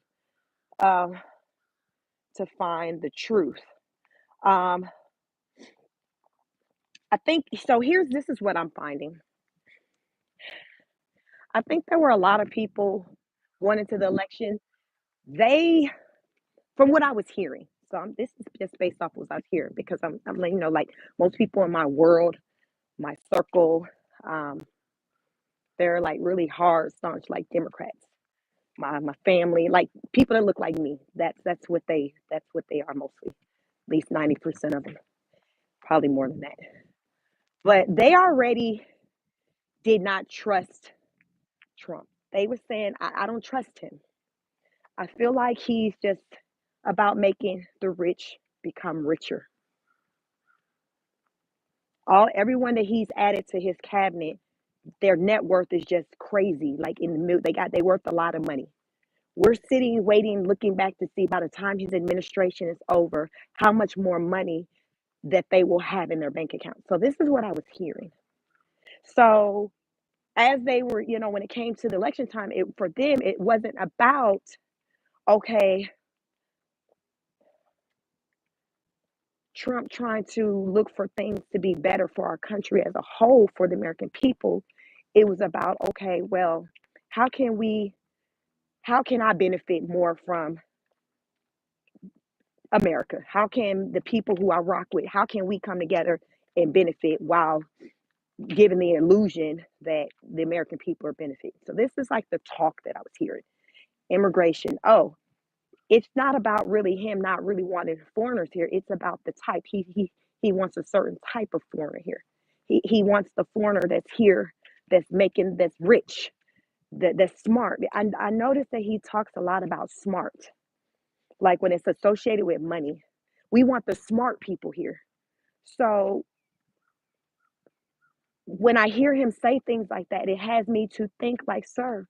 Speaker 1: um, to find the truth. Um, I think so. This is what I'm finding. I think there were a lot of people going into the election. They, from what I was hearing, so this is just based off what I was hearing because I'm letting you know, like most people in my world, my circle, um, they're like really hard, staunch, like Democrats. My family, like people that look like me. That's what they are mostly. At least 90% of them, probably more than that. But they already did not trust Trump. They were saying, I don't trust him. I feel like he's just about making the rich become richer. Everyone that he's added to his cabinet, their net worth is just crazy. Like in the middle, they worth a lot of money. We're sitting, waiting, looking back to see by the time his administration is over, how much more money that they will have in their bank account. So this is what I was hearing. So as they were, when it came to the election time, for them, it wasn't about, okay, Trump trying to look for things to be better for our country as a whole, for the American people. It was about, okay, well, how can we, how can I benefit more from America? How can the people who I rock with, how can we come together and benefit while giving the illusion that the American people are benefiting? So this is like the talk that I was hearing. Immigration. Oh, it's not about really him not really wanting foreigners here. It's about the type. He wants a certain type of foreigner here. He wants the foreigner that's here, that's rich, that's smart. I noticed that he talks a lot about smart, like when it's associated with money. We want the smart people here. So when I hear him say things like that, it has me to think like, sir,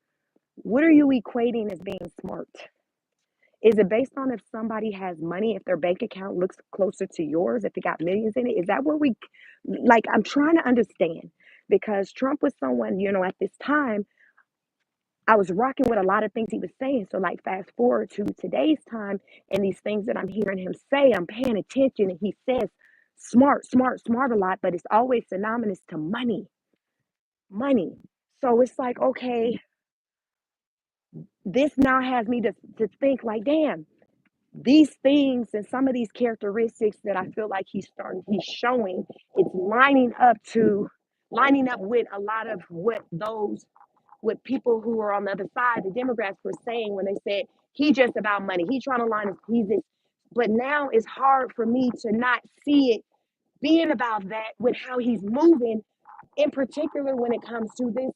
Speaker 1: what are you equating as being smart? Is it based on if somebody has money, if their bank account looks closer to yours, if it got millions in it? Is that what like, I'm trying to understand, because Trump was someone, at this time, I was rocking with a lot of things he was saying. So, like, fast forward to today's time and these things that I'm hearing him say, I'm paying attention, and he says smart, smart, smart a lot, but it's always synonymous to money, money. So it's like, okay, this now has me to think like, damn, these things and some of these characteristics that I feel like he's showing, it's lining up with a lot of what people who are on the other side, the Democrats, were saying when they said he just about money. He trying to line up. But now it's hard for me to not see it being about that with how he's moving, in particular when it comes to this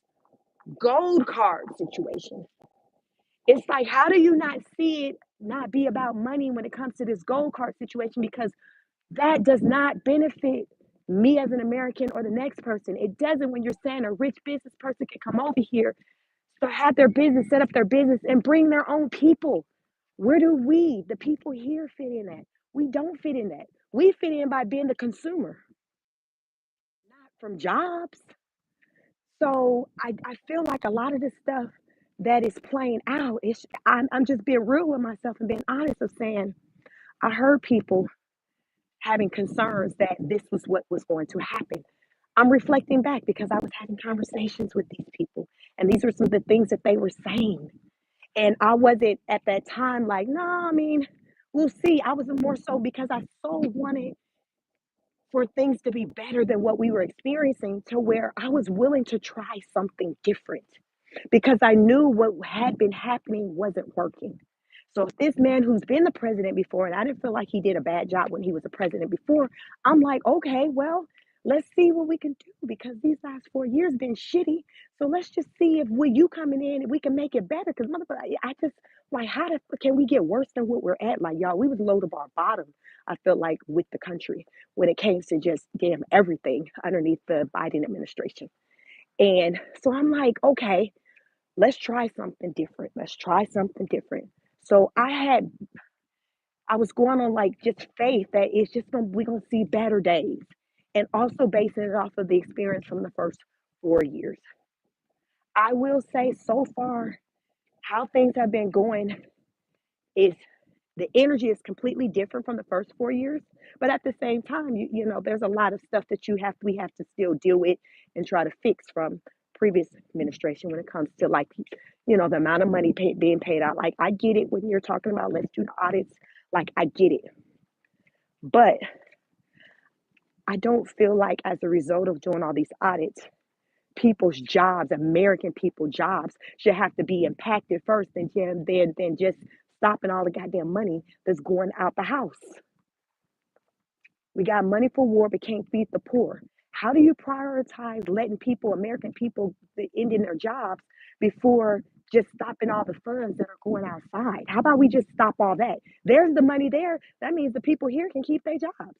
Speaker 1: gold card situation. It's like, how do you not see it not be about money when it comes to this gold card situation? Because that does not benefit me as an American or the next person. It doesn't when you're saying a rich business person can come over here, so have their business, set up their business, and bring their own people. Where do we, the people here, fit in at? We don't fit in that. We fit in by being the consumer, not from jobs. So I feel like a lot of this stuff that is playing out, I'm just being real with myself and being honest of saying, I heard people having concerns that this was what was going to happen. I'm reflecting back because I was having conversations with these people, and these were some of the things that they were saying. And I wasn't at that time like, no, I mean, we'll see. I was more so because I so wanted for things to be better than what we were experiencing, to where I was willing to try something different because I knew what had been happening wasn't working. So if this man who's been the president before, and I didn't feel like he did a bad job when he was the president before, I'm like, okay, well, let's see what we can do because these last 4 years been shitty. So let's just see if with you coming in, we can make it better. Because motherfucker, I just like, how the can we get worse than what we're at? Like y'all, we was low to our bottom. I felt like with the country when it came to just damn everything underneath the Biden administration. And so I'm like, okay, let's try something different. Let's try something different. So I was going on like just faith that it's just gonna we're gonna see better days. And also basing it off of the experience from the first 4 years. I will say so far, how things have been going is the energy is completely different from the first 4 years. But at the same time, there's a lot of stuff that we have to still deal with and try to fix from previous administration when it comes to like, the amount of money being paid out. Like I get it when you're talking about let's do the audits. Like I get it. But I don't feel like as a result of doing all these audits, people's jobs, American people jobs, should have to be impacted first and then just stopping all the goddamn money that's going out the house. We got money for war, but can't feed the poor. How do you prioritize letting people, American people, ending their jobs before just stopping all the funds that are going outside? How about we just stop all that? There's the money there. That means the people here can keep their jobs.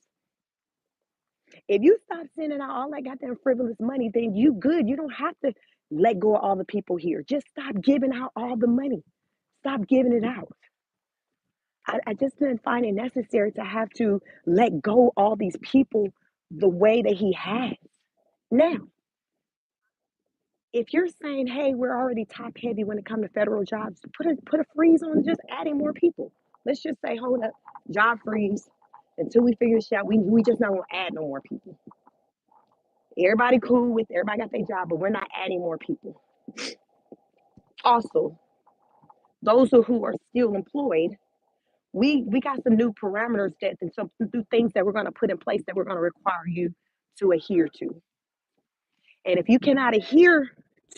Speaker 1: If you stop sending out all that goddamn frivolous money, then you good. You don't have to let go of all the people here. Just stop giving out all the money. Stop giving it out. I just didn't find it necessary to have to let go all these people the way that he has. Now, if you're saying, hey, we're already top heavy when it comes to federal jobs, put a freeze on just adding more people. Let's just say, hold up, job freeze until we figure this out. We just not gonna add no more people. Everybody cool with everybody got their job, but we're not adding more people. Also, those who are still employed, we got some new parameters that and some new things that we're going to put in place that we're going to require you to adhere to. And if you cannot adhere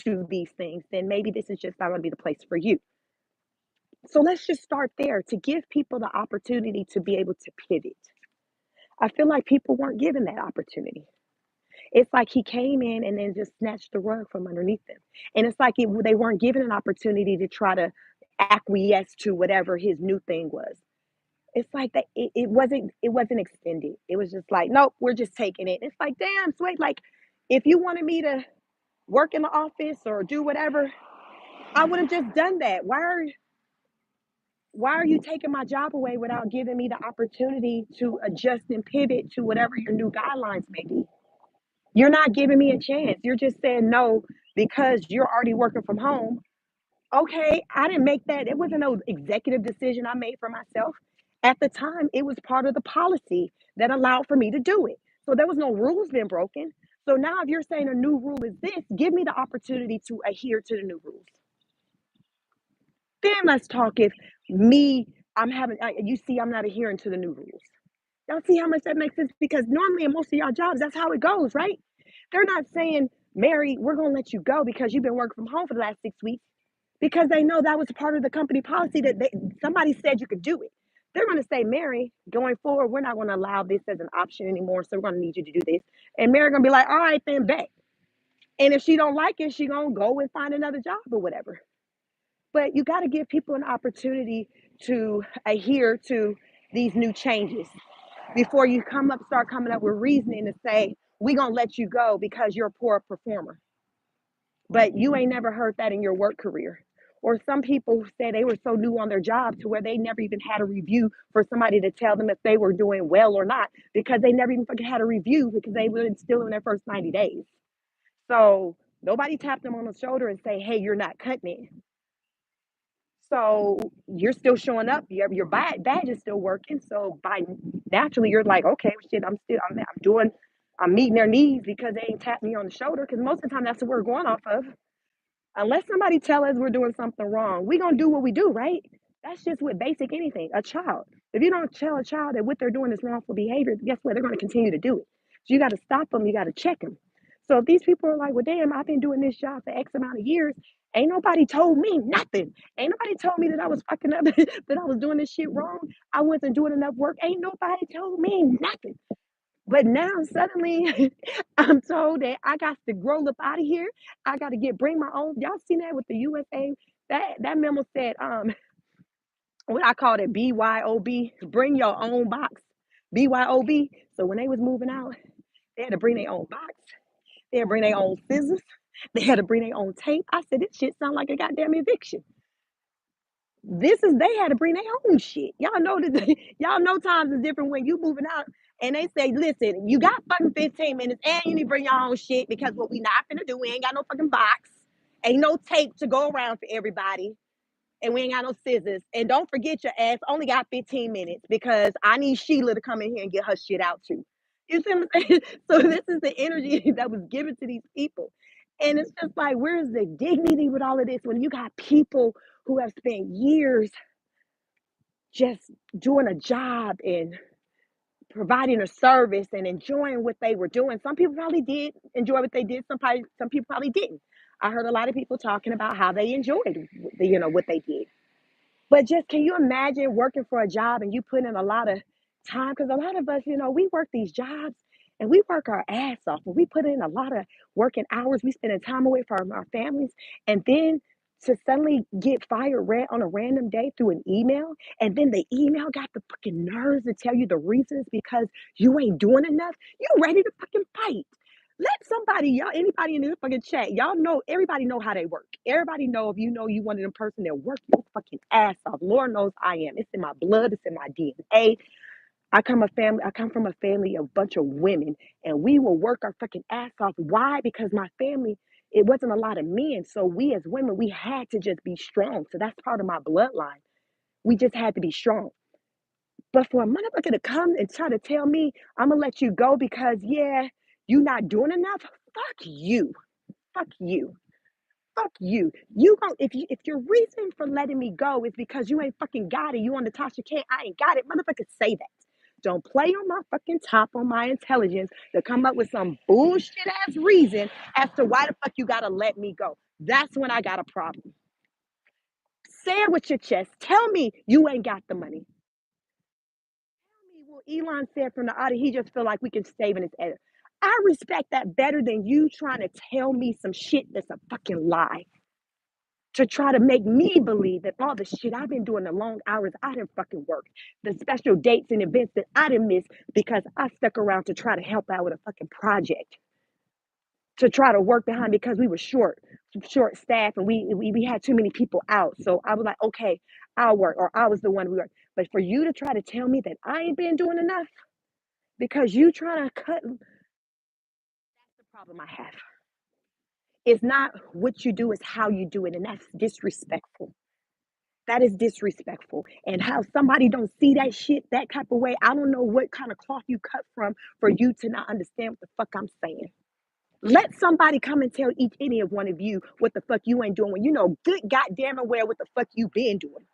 Speaker 1: to these things, then maybe this is just not going to be the place for you. So let's just start there to give people the opportunity to be able to pivot. I feel like people weren't given that opportunity. It's like he came in and then just snatched the rug from underneath them. And it's like they weren't given an opportunity to try to acquiesce to whatever his new thing was. It's like that it wasn't extended. It was just like, nope, we're just taking it. It's like, damn, sweet. Like if you wanted me to work in the office or do whatever, I would have just done that. Why are you taking my job away without giving me the opportunity to adjust and pivot to whatever your new guidelines may be? You're not giving me a chance. You're just saying no because you're already working from home. Okay, I didn't make that. It wasn't no executive decision I made for myself. At the time, it was part of the policy that allowed for me to do it. So there was no rules being broken. So now, if you're saying a new rule is this, give me the opportunity to adhere to the new rules. Then let's talk if me, you see, I'm not adhering to the new rules. Y'all see how much that makes sense? Because normally in most of y'all jobs, that's how it goes, right? They're not saying, Mary, we're going to let you go because you've been working from home for the last 6 weeks because they know that was part of the company policy that somebody said you could do it. They're going to say, Mary, going forward, we're not going to allow this as an option anymore. So we're going to need you to do this. And Mary going to be like, all right, then bet. And if she don't like it, she going to go and find another job or whatever. But you got to give people an opportunity to adhere to these new changes before you start coming up with reasoning to say, we're going to let you go because you're a poor performer. But you ain't never heard that in your work career. Or some people say they were so new on their job to where they never even had a review for somebody to tell them if they were doing well or not because they never even fucking had a review because they were still in their first 90 days. So nobody tapped them on the shoulder and say, hey, you're not cutting it. So you're still showing up. Your badge is still working. So by naturally, you're like, okay, shit, I'm meeting their needs because they ain't tapped me on the shoulder. Because most of the time, that's what we're going off of. Unless somebody tell us we're doing something wrong, we gonna do what we do, right? That's just with basic anything. A child. If you don't tell a child that what they're doing is wrongful behavior, guess what? They're gonna continue to do it. So you got to stop them. You got to check them. So if these people are like, well, damn, I've been doing this job for X amount of years. Ain't nobody told me nothing. Ain't nobody told me that I was fucking up, that I was doing this shit wrong. I wasn't doing enough work. Ain't nobody told me nothing. But now suddenly I'm told that I got to grow up out of here. I got to bring my own. Y'all seen that with the USA? That memo said, what I call it, BYOB, bring your own box. BYOB. So when they was moving out, they had to bring their own box. They had to bring their own scissors. They had to bring their own tape. I said, this shit sound like a goddamn eviction. They had to bring their own shit. Y'all know this. Y'all know times is different when you moving out and they say, listen, you got fucking 15 minutes and you need to bring your own shit because what we not finna do, we ain't got no fucking box. Ain't no tape to go around for everybody. And we ain't got no scissors. And don't forget your ass only got 15 minutes because I need Sheila to come in here and get her shit out too. You see what I'm saying? So this is the energy that was given to these people. And it's just like, where's the dignity with all of this when you got people who have spent years just doing a job and providing a service and enjoying what they were doing. Some people probably did enjoy what they did. Some people probably didn't. I heard a lot of people talking about how they enjoyed, what they did. But just can you imagine working for a job and you put in a lot of time? Because a lot of us, we work these jobs and we work our ass off and we put in a lot of working hours. We spending time away from our families. And then to suddenly get fired on a random day through an email, and then the email got the fucking nerves to tell you the reasons because you ain't doing enough, you ready to fucking fight. Let somebody, y'all, anybody in this fucking chat, y'all know, everybody know how they work. Everybody know if you one of them person that work your fucking ass off. Lord knows I am. It's in my blood. It's in my DNA. I come from a family of a bunch of women, and we will work our fucking ass off. Why? Because my family, it wasn't a lot of men. So we as women, we had to just be strong. So that's part of my bloodline. We just had to be strong. But for a motherfucker to come and try to tell me I'm gonna let you go because yeah, you not doing enough, fuck you. Fuck you. Fuck you. You go if your reason for letting me go is because you ain't fucking got it, you on Natasha K, I ain't got it, motherfucker say that. Don't play on my fucking top on my intelligence to come up with some bullshit ass reason as to why the fuck you gotta let me go. That's when I got a problem. Say it with your chest. Tell me you ain't got the money. Tell me what Elon said from the audio, he just feel like we can save in his edit. I respect that better than you trying to tell me some shit that's a fucking lie. To try to make me believe that all the shit I've been doing, the long hours I didn't fucking work, the special dates and events that I didn't miss because I stuck around to try to help out with a fucking project, to try to work behind because we were short staff and we had too many people out. So I was like, okay, I'll work, or I was the one we worked. But for you to try to tell me that I ain't been doing enough because you trying to cut, that's the problem I have. It's not what you do, it's how you do it, and that's disrespectful. That is disrespectful. And how somebody don't see that shit that type of way, I don't know what kind of cloth you cut from for you to not understand what the fuck I'm saying. Let somebody come and tell any of one of you what the fuck you ain't doing when you know good goddamn well what the fuck you been doing.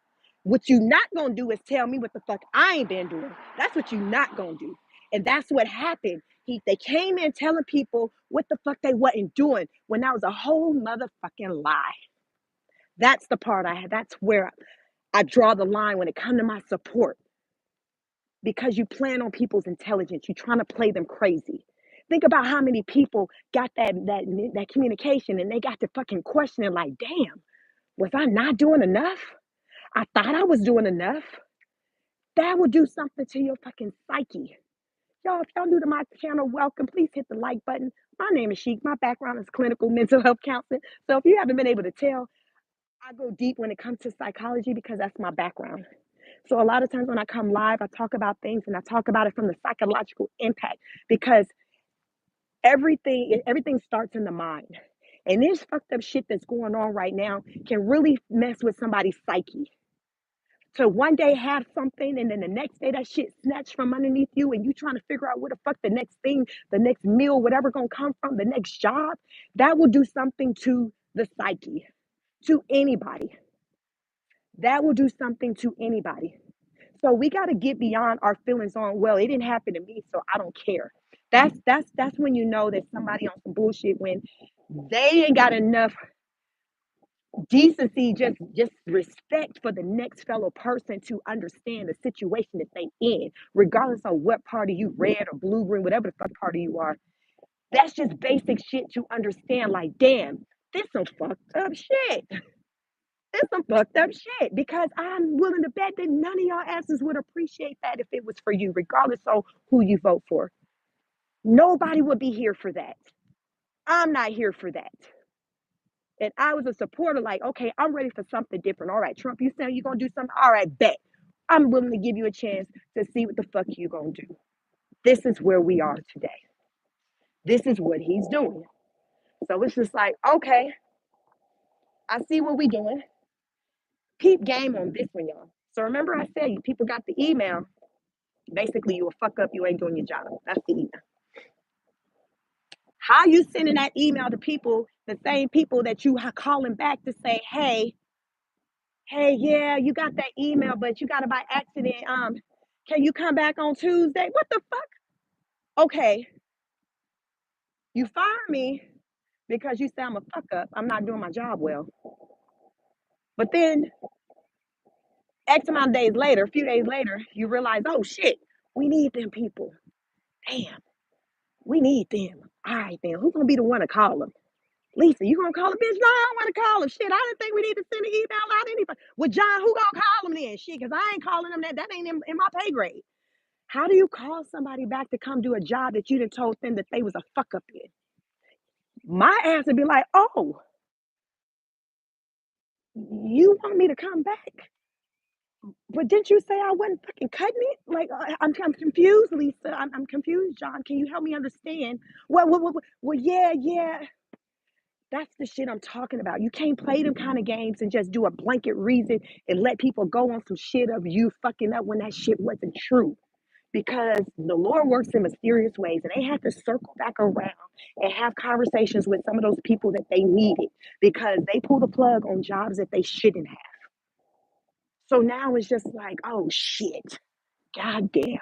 Speaker 1: What you not gonna do is tell me what the fuck I ain't been doing. That's what you not gonna do. And that's what happened. They came in telling people what the fuck they wasn't doing when that was a whole motherfucking lie. That's the part I had. That's where I draw the line when it comes to my support, because you plan on people's intelligence. You're trying to play them crazy. Think about how many people got that communication and they got to fucking questioning like, damn, was I not doing enough? I thought I was doing enough. That will do something to your fucking psyche. Y'all, if y'all new to my channel, welcome. Please hit the like button. My name is Sheik. My background is clinical mental health counseling. So if you haven't been able to tell, I go deep when it comes to psychology because that's my background. So a lot of times when I come live, I talk about things and I talk about it from the psychological impact, because everything starts in the mind. And this fucked up shit that's going on right now can really mess with somebody's psyche. To one day have something and then the next day that shit snatched from underneath you and you trying to figure out where the fuck the next thing, the next meal, whatever gonna come from, the next job, that will do something to the psyche, to anybody. That will do something to anybody. So we got to get beyond our feelings on, well, it didn't happen to me, so I don't care. That's when you know that somebody on some bullshit, when they ain't got enough decency, just respect for the next fellow person to understand the situation that they in, regardless of what party you, red or blue, green, whatever the fuck party you are. That's just basic shit to understand. Like, damn, this some fucked up shit. This some fucked up shit. Because I'm willing to bet that none of y'all asses would appreciate that if it was for you, regardless of who you vote for. Nobody would be here for that. I'm not here for that. And I was a supporter, like, okay, I'm ready for something different. All right, Trump, you saying you're gonna do something? All right, bet. I'm willing to give you a chance to see what the fuck you gonna do. This is where we are today. This is what he's doing. So it's just like, okay, I see what we doing. Peep game on this one, y'all. So remember I said you people got the email. Basically, you a fuck up, you ain't doing your job. That's the email. How you sending that email to people, the same people that you are calling back to say, hey, yeah, you got that email, but you got it by accident. Can you come back on Tuesday? What the fuck? Okay, you fire me because you say I'm a fuck up. I'm not doing my job well. But then X amount of days later, a few days later, you realize, oh shit, we need them people. Damn, we need them. All right, then who's gonna be the one to call them? Lisa, you gonna call a bitch? No, I don't want to call him. Shit, I didn't think we need to send an email out anybody. Well, John, who gonna call him then? Shit, because I ain't calling them that. That ain't in my pay grade. How do you call somebody back to come do a job that you done told them that they was a fuck up in? My ass would be like, oh, you want me to come back? But didn't you say I wasn't fucking cutting it? Like, I'm confused, Lisa. I'm confused, John. Can you help me understand? Well, yeah. That's the shit I'm talking about. You can't play them kind of games and just do a blanket reason and let people go on some shit of you fucking up when that shit wasn't true. Because the Lord works in mysterious ways, and they had to circle back around and have conversations with some of those people that they needed because they pulled the plug on jobs that they shouldn't have. So now it's just like, oh shit, goddamn,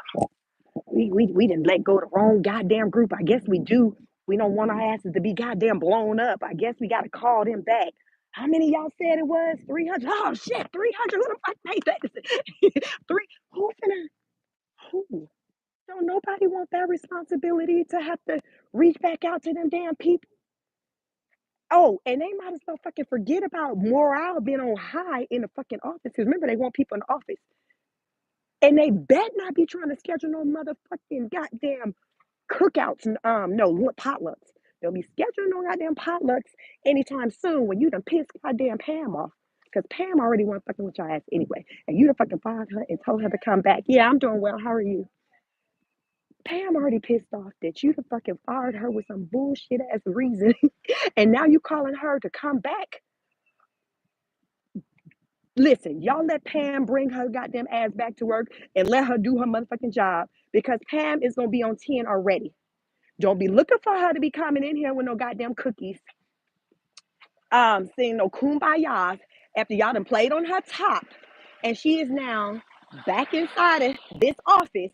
Speaker 1: we didn't let go of the wrong goddamn group. I guess we do. We don't want our asses to be goddamn blown up. I guess we got to call them back. How many y'all said it was? 300. Oh shit, 300. Who the fuck made that? Three. Who finna? Who? Don't nobody want that responsibility to have to reach back out to them damn people. Oh, and they might as well fucking forget about morale being on high in the fucking office. Because remember, they want people in the office. And they bet not be trying to schedule no motherfucking goddamn cookouts and no potlucks. They'll be scheduling no goddamn potlucks anytime soon when you done pissed goddamn Pam off. Because Pam already wasn't fucking with your ass anyway. And you done fucking fired her and told her to come back. Yeah, I'm doing well. How are you? Pam already pissed off that you done fucking fired her with some bullshit ass reason. And now you calling her to come back. Listen, y'all let Pam bring her goddamn ass back to work and let her do her motherfucking job because Pam is gonna be on 10 already. Don't be looking for her to be coming in here with no goddamn cookies, saying no kumbayas after y'all done played on her top. And she is now back inside of this office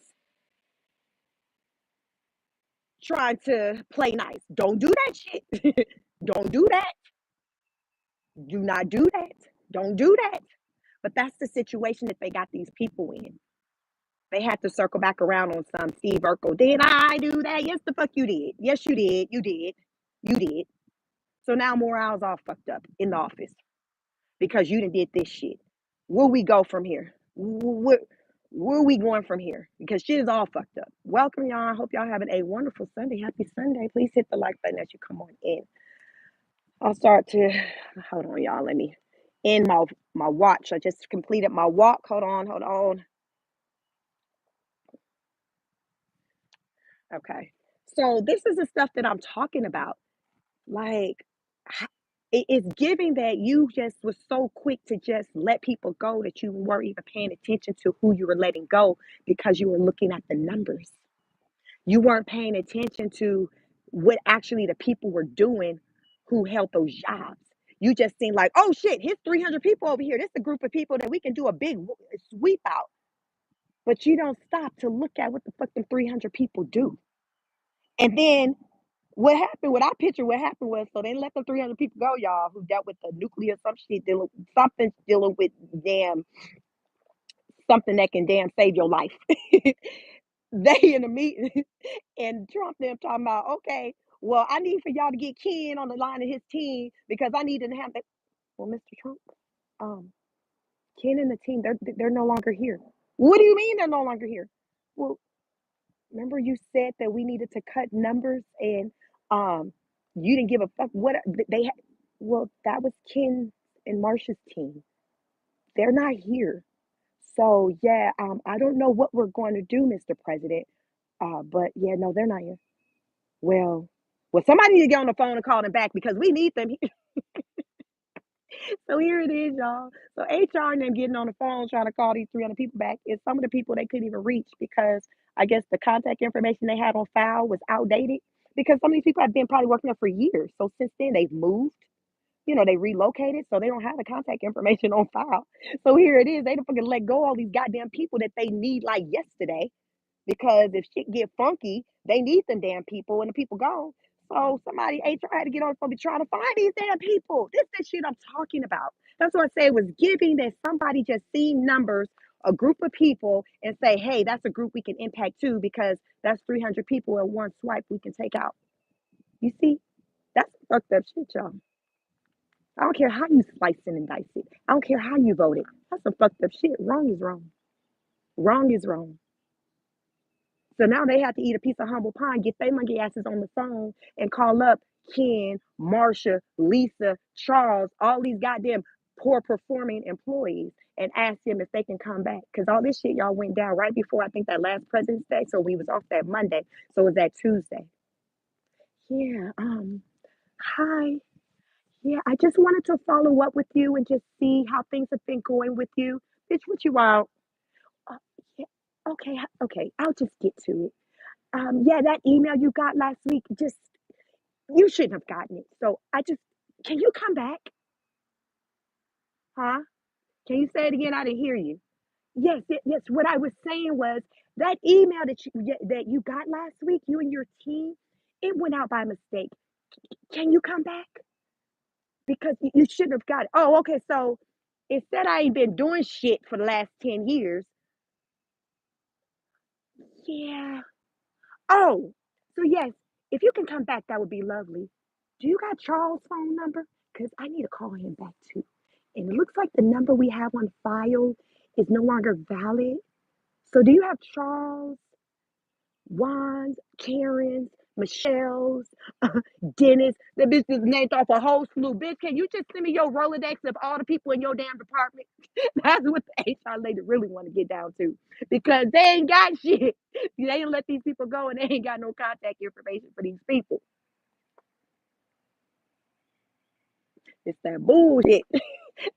Speaker 1: trying to play nice. Don't do that shit. Don't do that. Do not do that. Don't do that. But that's the situation that they got these people in. They had to circle back around on some Steve Urkel. Did I do that? Yes, the fuck you did. Yes, you did. You did. You did. So now morale's all fucked up in the office because you done did this shit. Where we go from here? Where are we going from here? Because shit is all fucked up. Welcome, y'all. I hope y'all having a wonderful Sunday. Happy Sunday. Please hit the like button as you come on in. I'll start to, hold on, y'all. Let me end my watch. I just completed my walk. Hold on. Okay. So this is the stuff that I'm talking about. Like, it's giving that you just was so quick to just let people go that you weren't even paying attention to who you were letting go because you were looking at the numbers. You weren't paying attention to what actually the people were doing who held those jobs. You just seemed like, oh shit, here's 300 people over here. This is a group of people that we can do a big sweep out. But you don't stop to look at what the fucking 300 people do. And then what happened, what I picture what happened was, so they let the 300 people go, y'all, who dealt with the nuclear, some shit, something dealing with damn, something that can damn save your life. They in a meeting and Trump them talking about, okay, well, I need for y'all to get Ken on the line of his team because I need to have that. Well, Mr. Trump, um, Ken and the team, they're no longer here. What do you mean they're no longer here? Well, remember you said that we needed to cut numbers and um you didn't give a fuck what they had. Well, that was Ken and Marsha's team. They're not here. So yeah, I don't know what we're going to do, Mr. President. But yeah, no, they're not here. Well, somebody need to get on the phone and call them back because we need them. So here it is, y'all. So HR and them getting on the phone trying to call these 300 people back. Is some of the people they couldn't even reach because I guess the contact information they had on file was outdated. Because some of these people have been probably working there for years. So since then they've moved, they relocated, so they don't have the contact information on file. So here it is. They don't fucking let go of all these goddamn people that they need like yesterday. Because if shit get funky, they need them damn people and the people gone. So somebody HR had to get on the phone be trying to find these damn people. This is shit I'm talking about. That's what I say it was giving that somebody just seen numbers, a group of people, and say, hey, that's a group we can impact too, because that's 300 people in one swipe we can take out. You see, that's fucked up shit, y'all. I don't care how you slice it and dice it. I don't care how you vote it. That's some fucked up shit. Wrong is wrong. Wrong is wrong. So now they have to eat a piece of humble pie, get their monkey asses on the phone and call up Ken, Marsha, Lisa, Charles, all these goddamn poor performing employees and ask them if they can come back. Because all this shit y'all went down right before I think that last President's Day. So we was off that Monday. So it was that Tuesday. Yeah, hi. Yeah, I just wanted to follow up with you and just see how things have been going with you. Bitch, what you out? Uh, yeah, okay, okay, I'll just get to it. Yeah, that email you got last week, just you shouldn't have gotten it. So I just, can you come back? Huh? Can you say it again? I didn't hear you. Yes, yes. What I was saying was that email that you got last week, you and your team, it went out by mistake. Can you come back? Because you shouldn't have got it. Oh, okay. So it said I ain't been doing shit for the last 10 years. Yeah. Oh, so yes, if you can come back, that would be lovely. Do you got Charles' phone number? Because I need to call him back too. And it looks like the number we have on file is no longer valid. So do you have Charles, Juan's, Karen's, Michelle's, Dennis? The bitch is named off a whole slew. Bitch, can you just send me your Rolodex of all the people in your damn department? That's what the HR lady really want to get down to. Because they ain't got shit. They ain't let these people go and they ain't got no contact information for these people. It's that bullshit.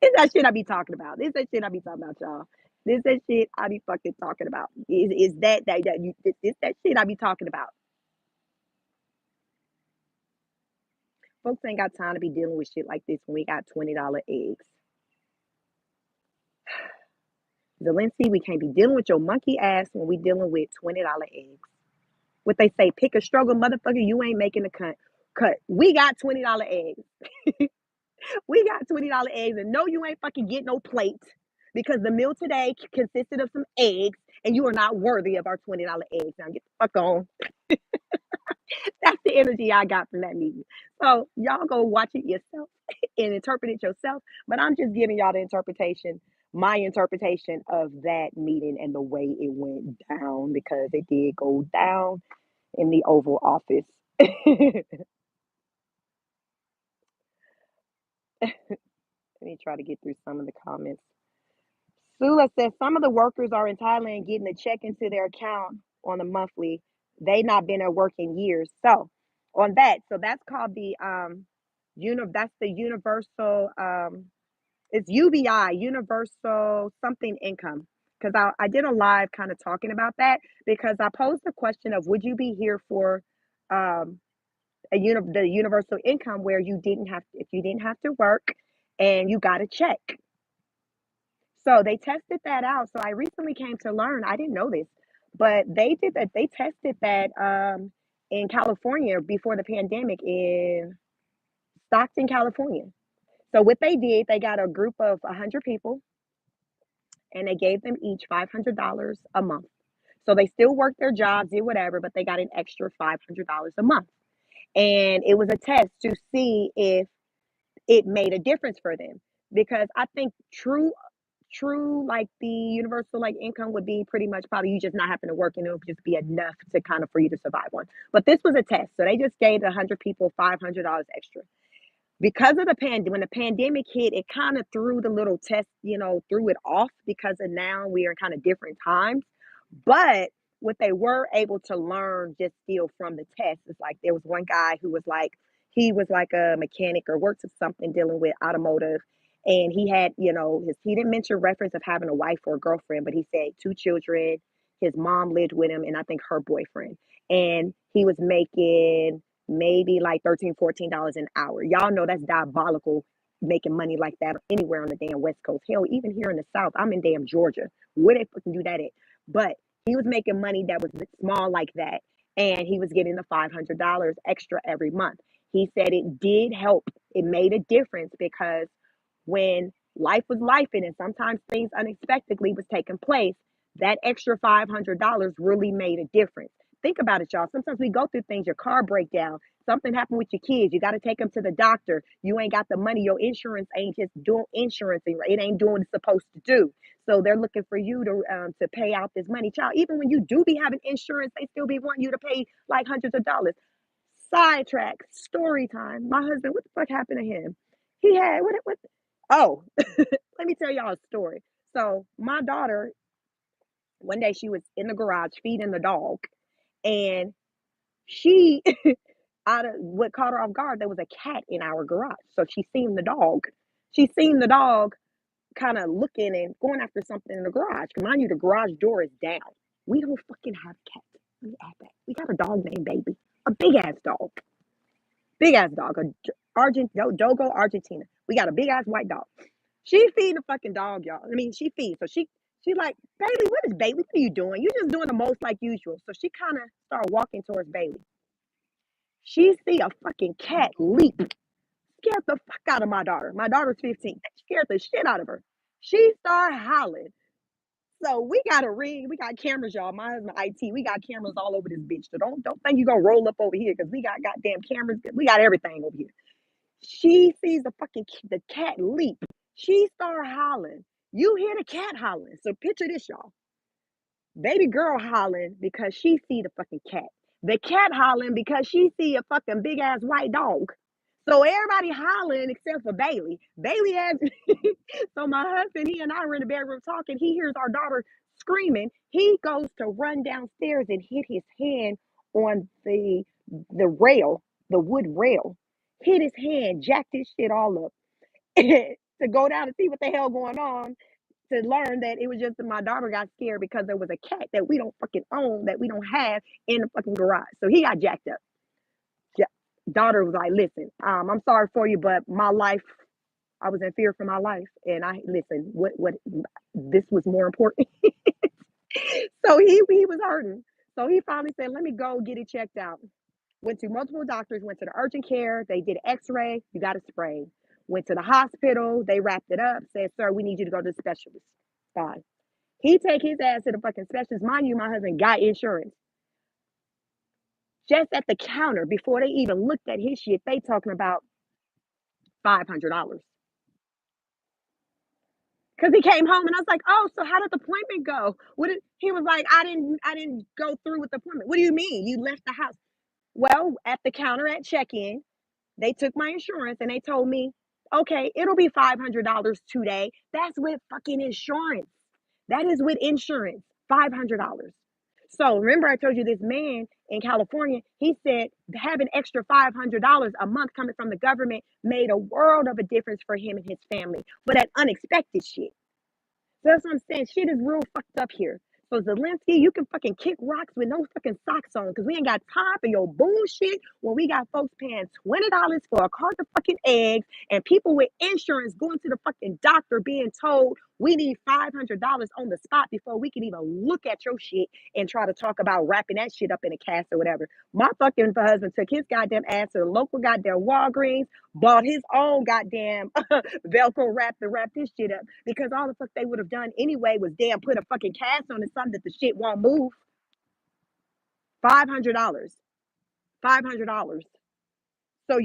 Speaker 1: It's that shit I be talking about. This that shit I be talking about, y'all. This that shit I be fucking talking about. Is that you this that shit I be talking about. Folks ain't got time to be dealing with shit like this when we got $20 eggs. Zelensky, we can't be dealing with your monkey ass when we dealing with $20 eggs. What they say, pick a struggle, motherfucker, you ain't making the cut. We got $20 eggs. We got $20 eggs, and no, you ain't fucking get no plate because the meal today consisted of some eggs, and you are not worthy of our $20 eggs. Now get the fuck on. That's the energy I got from that meeting. So y'all go watch it yourself and interpret it yourself. But I'm just giving y'all the interpretation, my interpretation of that meeting and the way it went down because it did go down in the Oval Office. Let me try to get through some of the comments. Sula says some of the workers are in Thailand getting a check into their account on a monthly. They not been at work in years. So on that, so that's called the that's the universal it's UBI, universal something income. Because I did a live kind of talking about that because I posed the question of would you be here for um the universal income where you didn't have if you didn't have to work and you got a check. So they tested that out. So I recently came to learn, I didn't know this, but they did that. They tested that in California before the pandemic in Stockton, California. So what they did, they got a group of 100 people and they gave them each $500 a month. So they still worked their jobs, did whatever, but they got an extra $500 a month. And it was a test to see if it made a difference for them. Because I think true like the universal like income would be pretty much probably you just not having to work and it would just be enough to kind of for you to survive on. But this was a test. So they just gave 100 people $500 extra because of the when the pandemic hit, it kind of threw the little test, threw it off because of now we are in kind of different times. But what they were able to learn just still from the test is like there was one guy who was like he was like a mechanic or works with something dealing with automotive. And he had, he didn't mention reference of having a wife or a girlfriend, but he said two children. His mom lived with him, and I think her boyfriend. And he was making maybe like $13, $14 an hour. Y'all know that's diabolical making money like that anywhere on the damn West Coast. Hell, even here in the South, I'm in damn Georgia. Where they fucking do that at? But he was making money that was small like that, and he was getting the $500 extra every month. He said it did help. It made a difference because when life was life and sometimes things unexpectedly was taking place, that extra $500 really made a difference. Think about it, y'all. Sometimes we go through things, your car breakdown, something happened with your kids, you got to take them to the doctor. You ain't got the money. Your insurance ain't just doing insurance. It ain't doing what it's supposed to do. So they're looking for you to pay out this money. Child, even when you do be having insurance, they still be wanting you to pay like hundreds of dollars. Sidetrack, story time. My husband, what the fuck happened to him? He had, what oh, let me tell y'all a story. So my daughter, one day she was in the garage feeding the dog, and she out of what caught her off guard, there was a cat in our garage. So she seen the dog. She seen the dog kind of looking and going after something in the garage. Mind you, the garage door is down. We don't fucking have cats. Let me add that. We got a dog named Baby. A big ass dog. Big ass dog. Dogo Argentina. We got a big ass white dog. She feed the fucking dog, y'all. I mean, she feeds. So she like, Bailey, what is Bailey? What are you doing? You just doing the most like usual. So she kind of started walking towards Bailey. She see a fucking cat leap. Scared the fuck out of my daughter. My daughter's 15. That scared the shit out of her. She started howling. So we got a ring. We got cameras, y'all. My husband IT. We got cameras all over this bitch. So don't think you gonna roll up over here because we got goddamn cameras. We got everything over here. She sees the cat leap. She started hollering. You hear the cat hollering. So picture this, y'all. Baby girl hollering because she see the fucking cat. The cat hollering because she see a fucking big ass white dog. So everybody hollering except for Bailey. Bailey has so my husband, he and I were in the bedroom talking. He hears our daughter screaming. He goes to run downstairs and hit his hand on the rail, the wood rail. Hit his hand, jacked his shit all up to go down and see what the hell going on, to learn that it was just that my daughter got scared because there was a cat that we don't fucking own, that we don't have in the fucking garage. So he got jacked up. Ja- Daughter was like, listen, I'm sorry for you, but my life, I was in fear for my life. And I listen, what this was more important. So he was hurting. So he finally said, let me go get it checked out. Went to multiple doctors, went to the urgent care, they did an x-ray, you got a sprain. Went to the hospital, they wrapped it up, said, sir, we need you to go to the specialist. Fine. He take his ass to the fucking specialist. Mind you, my husband got insurance. Just at the counter, before they even looked at his shit, they talking about $500. Because he came home and I was like, oh, so how did the appointment go? He was like, I didn't go through with the appointment. What do you mean? You left the house? Well, at the counter at check-in, they took my insurance and they told me, okay, it'll be $500 today. That's with fucking insurance. That is with insurance, $500. So remember, I told you this man in California, he said having extra $500 a month coming from the government made a world of a difference for him and his family for that unexpected shit. So that's what I'm saying. Shit is real fucked up here. So Zelensky, you can fucking kick rocks with no fucking socks on because we ain't got time for your bullshit when we got folks paying $20 for a carton of fucking eggs and people with insurance going to the fucking doctor being told We need $500 on the spot before we can even look at your shit and try to talk about wrapping that shit up in a cast or whatever. My fucking husband took his goddamn ass to the local goddamn Walgreens, bought his own goddamn Velcro wrap to wrap this shit up because all the fuck they would have done anyway was damn put a fucking cast on it, something that the shit won't move. $500. $500. So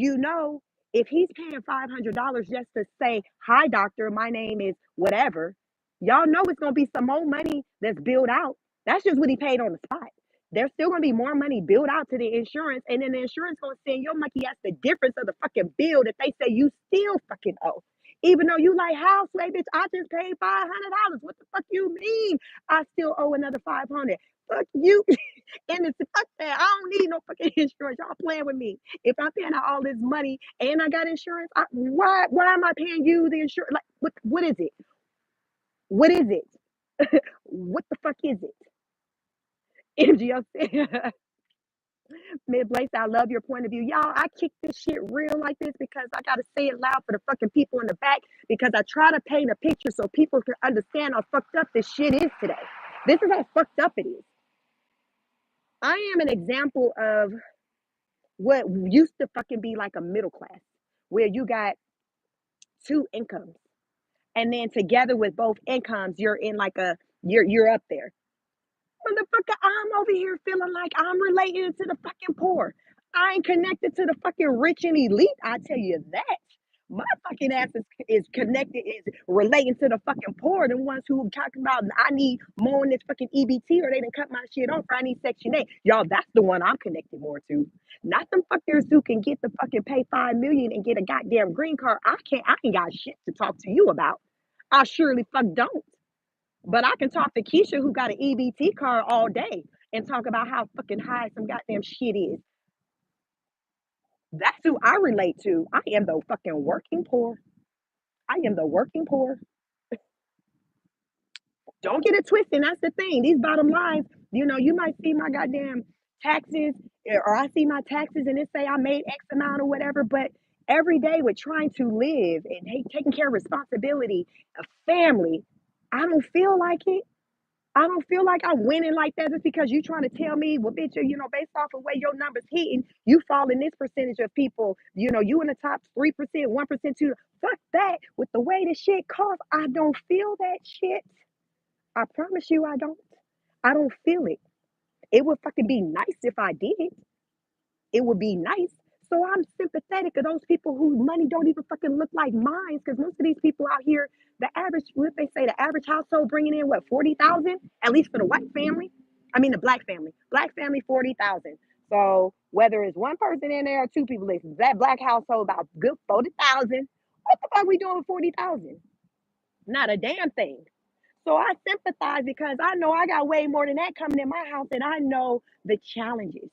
Speaker 1: if he's paying $500 just to say, "Hi, doctor, my name is whatever," y'all know it's gonna be some more money that's billed out. That's just what he paid on the spot. There's still gonna be more money billed out to the insurance, and then the insurance gonna send your monkey ass the difference of the fucking bill that they say you still fucking owe. Even though you like, "How, Sway, bitch, I just paid $500. What the fuck you mean? I still owe another 500. Fuck you." And it's fuck that. I don't need no fucking insurance. Y'all playing with me. If I'm paying out all this money and I got insurance, why am I paying you the insurance? Like what is it? What is it? What the fuck is it? MGO said, Mid Blaze, I love your point of view. Y'all, I kick this shit real like this because I gotta say it loud for the fucking people in the back because I try to paint a picture so people can understand how fucked up this shit is today. This is how fucked up it is. I am an example of what used to fucking be like a middle class, where you got two incomes, and then together with both incomes, you're in like you're up there. Motherfucker, I'm over here feeling like I'm related to the fucking poor. I ain't connected to the fucking rich and elite. I tell you that. My fucking ass is connected, is relating to the fucking poor, the ones who talking about I need more in this fucking EBT or they didn't cut my shit off or I need Section 8. Y'all, that's the one I'm connected more to. Not them fuckers who can get the fucking pay $5 million and get a goddamn green card. I ain't got shit to talk to you about. I surely fuck don't. But I can talk to Keisha who got an EBT card all day and talk about how fucking high some goddamn shit is. That's who I relate to. I am the fucking working poor. I am the working poor. Don't get it twisted. That's the thing. These bottom lines, you might see my goddamn taxes, or I see my taxes and it say I made X amount or whatever, but every day we're trying to live and taking care of responsibility, a family, I don't feel like it. I don't feel like I'm winning like that just because you trying to tell me, well, bitch, based off of where your numbers hitting, you fall in this percentage of people, you in the top 3%, 1%, 2. Fuck that. With the way the shit costs, I don't feel that shit. I promise you I don't. I don't feel it. It would fucking be nice if I did. It would be nice. So I'm sympathetic of those people whose money don't even fucking look like mine. Because most of these people out here, the average household bringing in what, 40,000, at least for the white family. I mean the black family 40,000. So whether it's one person in there or two people, listen, that black household about good 40,000. What the fuck we doing with 40,000? Not a damn thing. So I sympathize because I know I got way more than that coming in my house, and I know the challenges.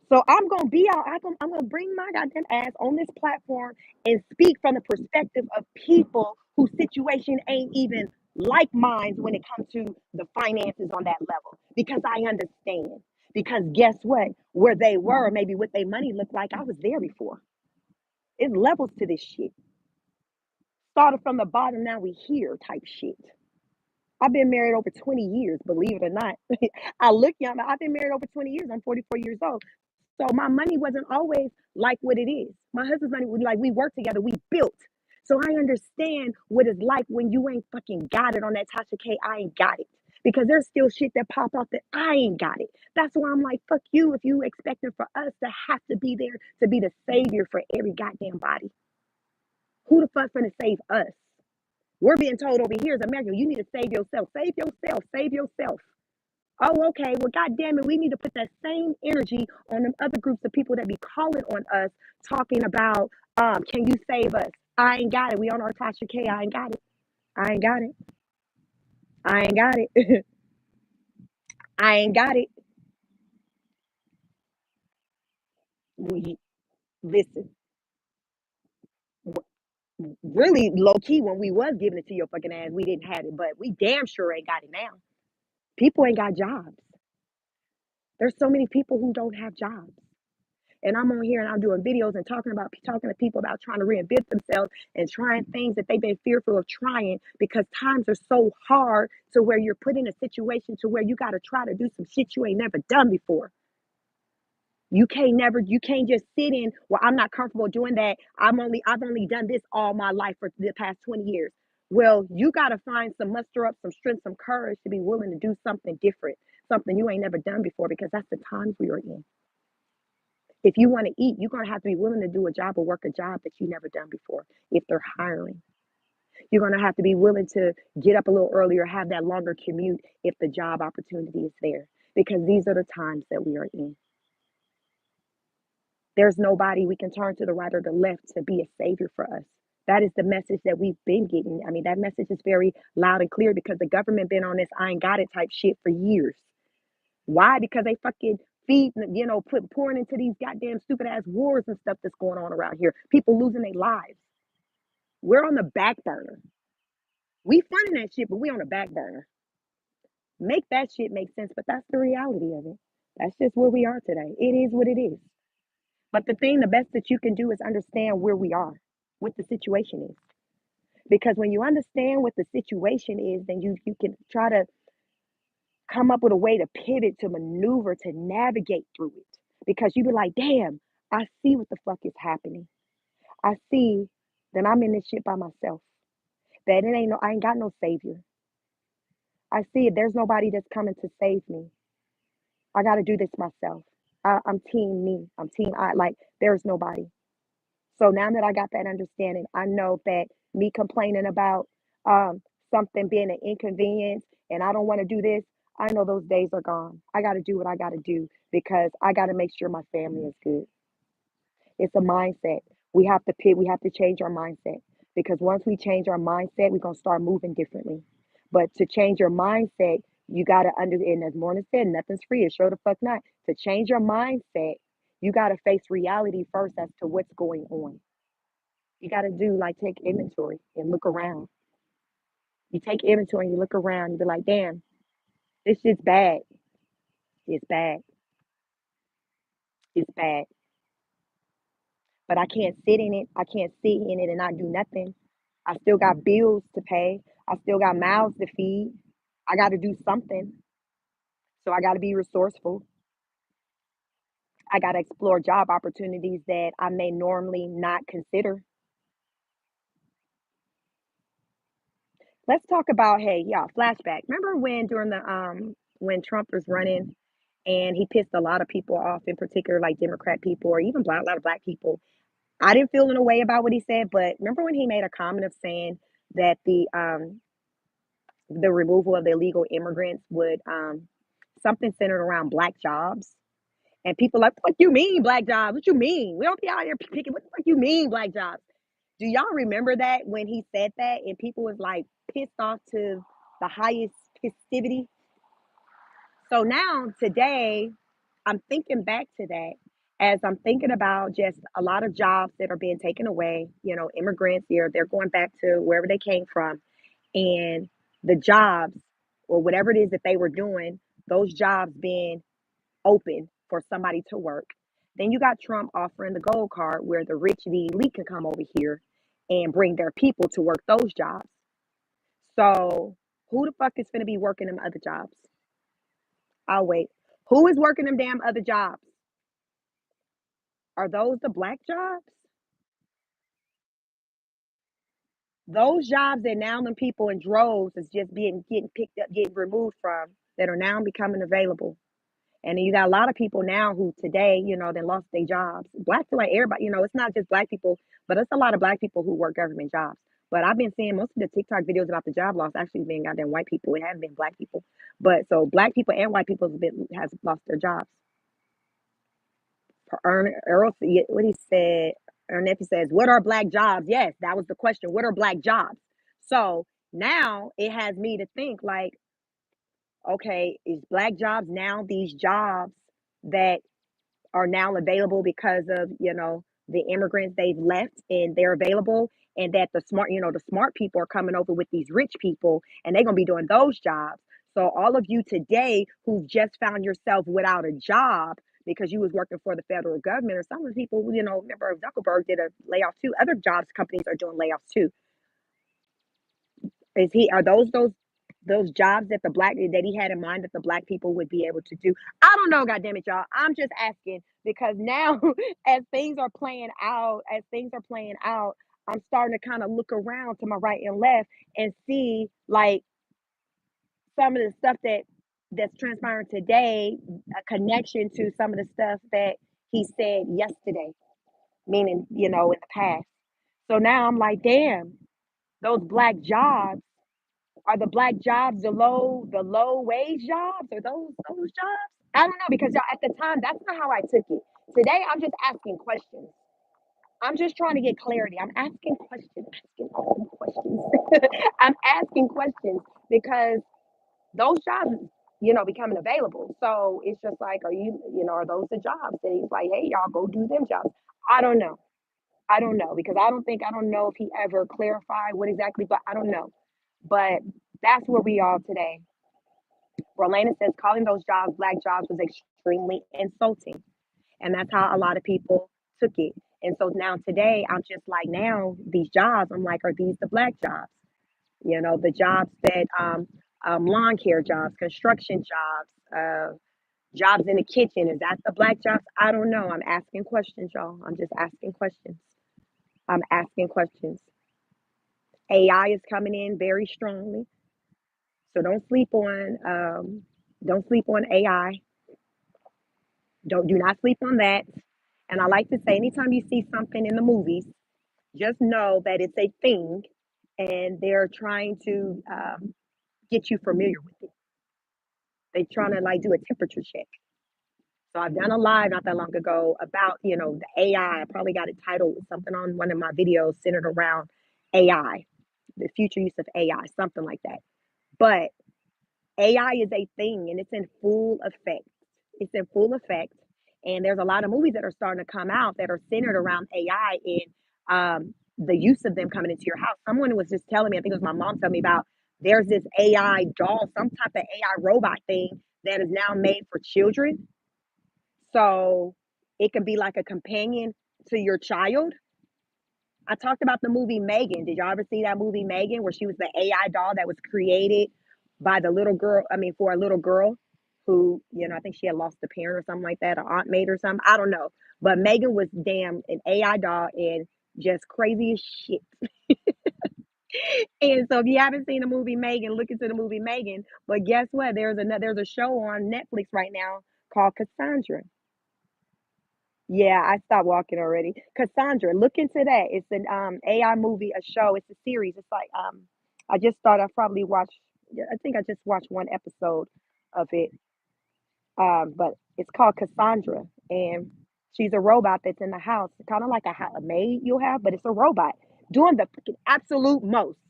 Speaker 1: So I'm gonna be out. I'm gonna bring my goddamn ass on this platform and speak from the perspective of people whose situation ain't even like mine when it comes to the finances on that level. Because I understand. Because guess what? Where they were, maybe what their money looked like, I was there before. It's levels to this shit. Started from the bottom, now we here type shit. I've been married over 20 years, believe it or not. I look young, but I've been married over 20 years. I'm 44 years old. So my money wasn't always like what it is. My husband's money was like we worked together, we built. So I understand what it's like when you ain't fucking got it on that Tasha K. I ain't got it. Because there's still shit that pop off that I ain't got it. That's why I'm like, fuck you if you expecting for us to have to be there to be the savior for every goddamn body. Who the fuck's gonna save us? We're being told over here as America, you need to save yourself. Save yourself. Save yourself. Oh, okay. Well, God damn it, we need to put that same energy on them other groups of people that be calling on us, talking about, can you save us? I ain't got it. We on our Tasha K. I ain't got it. I ain't got it. I ain't got it. I ain't got it. We, listen, really low key when we was giving it to your fucking ass, we didn't have it, but we damn sure ain't got it now. People ain't got jobs. There's so many people who don't have jobs. And I'm on here and I'm doing videos and talking to people about trying to reinvent themselves and trying things that they've been fearful of trying because times are so hard to where you're put in a situation to where you got to try to do some shit you ain't never done before. You can't just sit in, well, I'm not comfortable doing that. I've only done this all my life for the past 20 years. Well, you gotta find some muster up some strength, some courage to be willing to do something different, something you ain't never done before, because that's the times we are in. If you want to eat, you're gonna have to be willing to do a job or work a job that you never done before if they're hiring. You're gonna have to be willing to get up a little earlier, have that longer commute if the job opportunity is there. Because these are the times that we are in. There's nobody we can turn to the right or the left to be a savior for us. That is the message that we've been getting. I mean, that message is very loud and clear because the government been on this I ain't got it type shit for years. Why? Because they fucking feed, pouring into these goddamn stupid ass wars and stuff that's going on around here. People losing their lives. We're on the back burner. We funding that shit, but we on the back burner. Make that shit make sense, but that's the reality of it. That's just where we are today. It is what it is. But the best that you can do is understand where we are, what the situation is. Because when you understand what the situation is, then you can try to come up with a way to pivot, to maneuver, to navigate through it. Because you be like, damn, I see what the fuck is happening. I see that I'm in this shit by myself. That I ain't got no savior. I see it. There's nobody that's coming to save me. I got to do this myself. I'm team me. I'm team I. Like, there's nobody. So now that I got that understanding, I know that me complaining about something being an inconvenience and I don't want to do this, I know those days are gone. I got to do what I got to do because I got to make sure my family is good. It's a mindset. We have to change our mindset because once we change our mindset, we're going to start moving differently. But to change your mindset, you got to and as Morna said, nothing's free. It's sure the fuck not. To change your mindset, you got to face reality first as to what's going on. You got to take inventory and look around. You take inventory and you look around, you be like, damn, this shit's bad. It's bad. It's bad. But I can't sit in it. I can't sit in it and not do nothing. I still got bills to pay. I still got mouths to feed. I got to do something. So I got to be resourceful. I got to explore job opportunities that I may normally not consider. Let's talk about, hey, yeah, flashback. Remember when during the when Trump was running and he pissed a lot of people off, in particular like Democrat people or even a lot of black people. I didn't feel in a way about what he said, but remember when he made a comment of saying that the removal of the illegal immigrants would something centered around black jobs. And people like, what you mean black jobs? What you mean? We don't be out here picking. What the fuck you mean black jobs? Do y'all remember that when he said that and people was like pissed off to the highest festivity? So now today, I'm thinking back to that as I'm thinking about just a lot of jobs that are being taken away. Immigrants, they're going back to wherever they came from, and the jobs or whatever it is that they were doing, those jobs being open for somebody to work. Then you got Trump offering the gold card where the rich, the elite can come over here and bring their people to work those jobs. So who the fuck is going to be working them other jobs? I'll wait. Who is working them damn other jobs? Are those the black jobs? Those jobs that now them people in droves is just getting picked up, getting removed from, that are now becoming available. And then you got a lot of people now who today, then lost their jobs. Black to like everybody, it's not just black people, but it's a lot of black people who work government jobs. But I've been seeing most of the TikTok videos about the job loss actually being goddamn white people. It hasn't been black people. But so black people and white people has lost their jobs. Earl, what he said, our nephew says, what are black jobs? Yes, that was the question. What are black jobs? So now it has me to think like, okay, is black jobs now these jobs that are now available because of, the immigrants they've left and they're available, and that the smart people are coming over with these rich people and they're going to be doing those jobs. So all of you today who've just found yourself without a job because you was working for the federal government or some of the people, remember Zuckerberg did a layoff too. Other jobs companies are doing layoffs too. Are those jobs that he had in mind that the black people would be able to do? I don't know, God damn it, y'all. I'm just asking because now as things are playing out, I'm starting to kind of look around to my right and left and see like some of the stuff that's transpiring today, a connection to some of the stuff that he said yesterday, meaning, in the past. So now I'm like, damn, those black jobs, are the black jobs the low wage jobs? Or those jobs? I don't know because y'all, at the time that's not how I took it. Today I'm just asking questions. I'm just trying to get clarity. I'm asking questions, asking all the questions. I'm asking questions because those jobs, becoming available. So it's just like, are those the jobs? And he's like, hey, y'all go do them jobs. I don't know. I don't know because I don't know if he ever clarified what exactly, but I don't know. But that's where we are today. Rolanda says calling those jobs black jobs was extremely insulting. And that's how a lot of people took it. And so now today, I'm just like, now these jobs, I'm like, are these the black jobs? The jobs that, lawn care jobs, construction jobs, jobs in the kitchen, is that the black jobs? I don't know. I'm asking questions, y'all. I'm just asking questions. I'm asking questions. AI is coming in very strongly. So don't sleep on AI. Do not sleep on that. And I like to say, anytime you see something in the movies, just know that it's a thing, and they're trying to get you familiar with it. They're trying to like do a temperature check. So I've done a live not that long ago about the AI. I probably got it titled something on one of my videos centered around AI, the future use of AI, something like that. But AI is a thing and it's in full effect. It's in full effect. And there's a lot of movies that are starting to come out that are centered around AI and the use of them coming into your house. Someone was just telling me, I think it was my mom telling me about there's this AI doll, some type of AI robot thing that is now made for children. So it can be like a companion to your child. I talked about the movie Megan. Did y'all ever see that movie Megan, where she was the AI doll that was created by the little girl? I mean, for a little girl who, I think she had lost a parent or something like that, or aunt mate or something. I don't know. But Megan was damn an AI doll and just crazy as shit. And so if you haven't seen the movie Megan, look into the movie Megan. But guess what? There's a show on Netflix right now called Cassandra. Yeah, I stopped walking already. Cassandra, look into that. It's an AI movie, a show. It's a series. It's like I just thought I probably watched. Yeah, I think I just watched one episode of it. But it's called Cassandra, and she's a robot that's in the house, kind of like a maid you'll have, but it's a robot doing the fucking absolute most,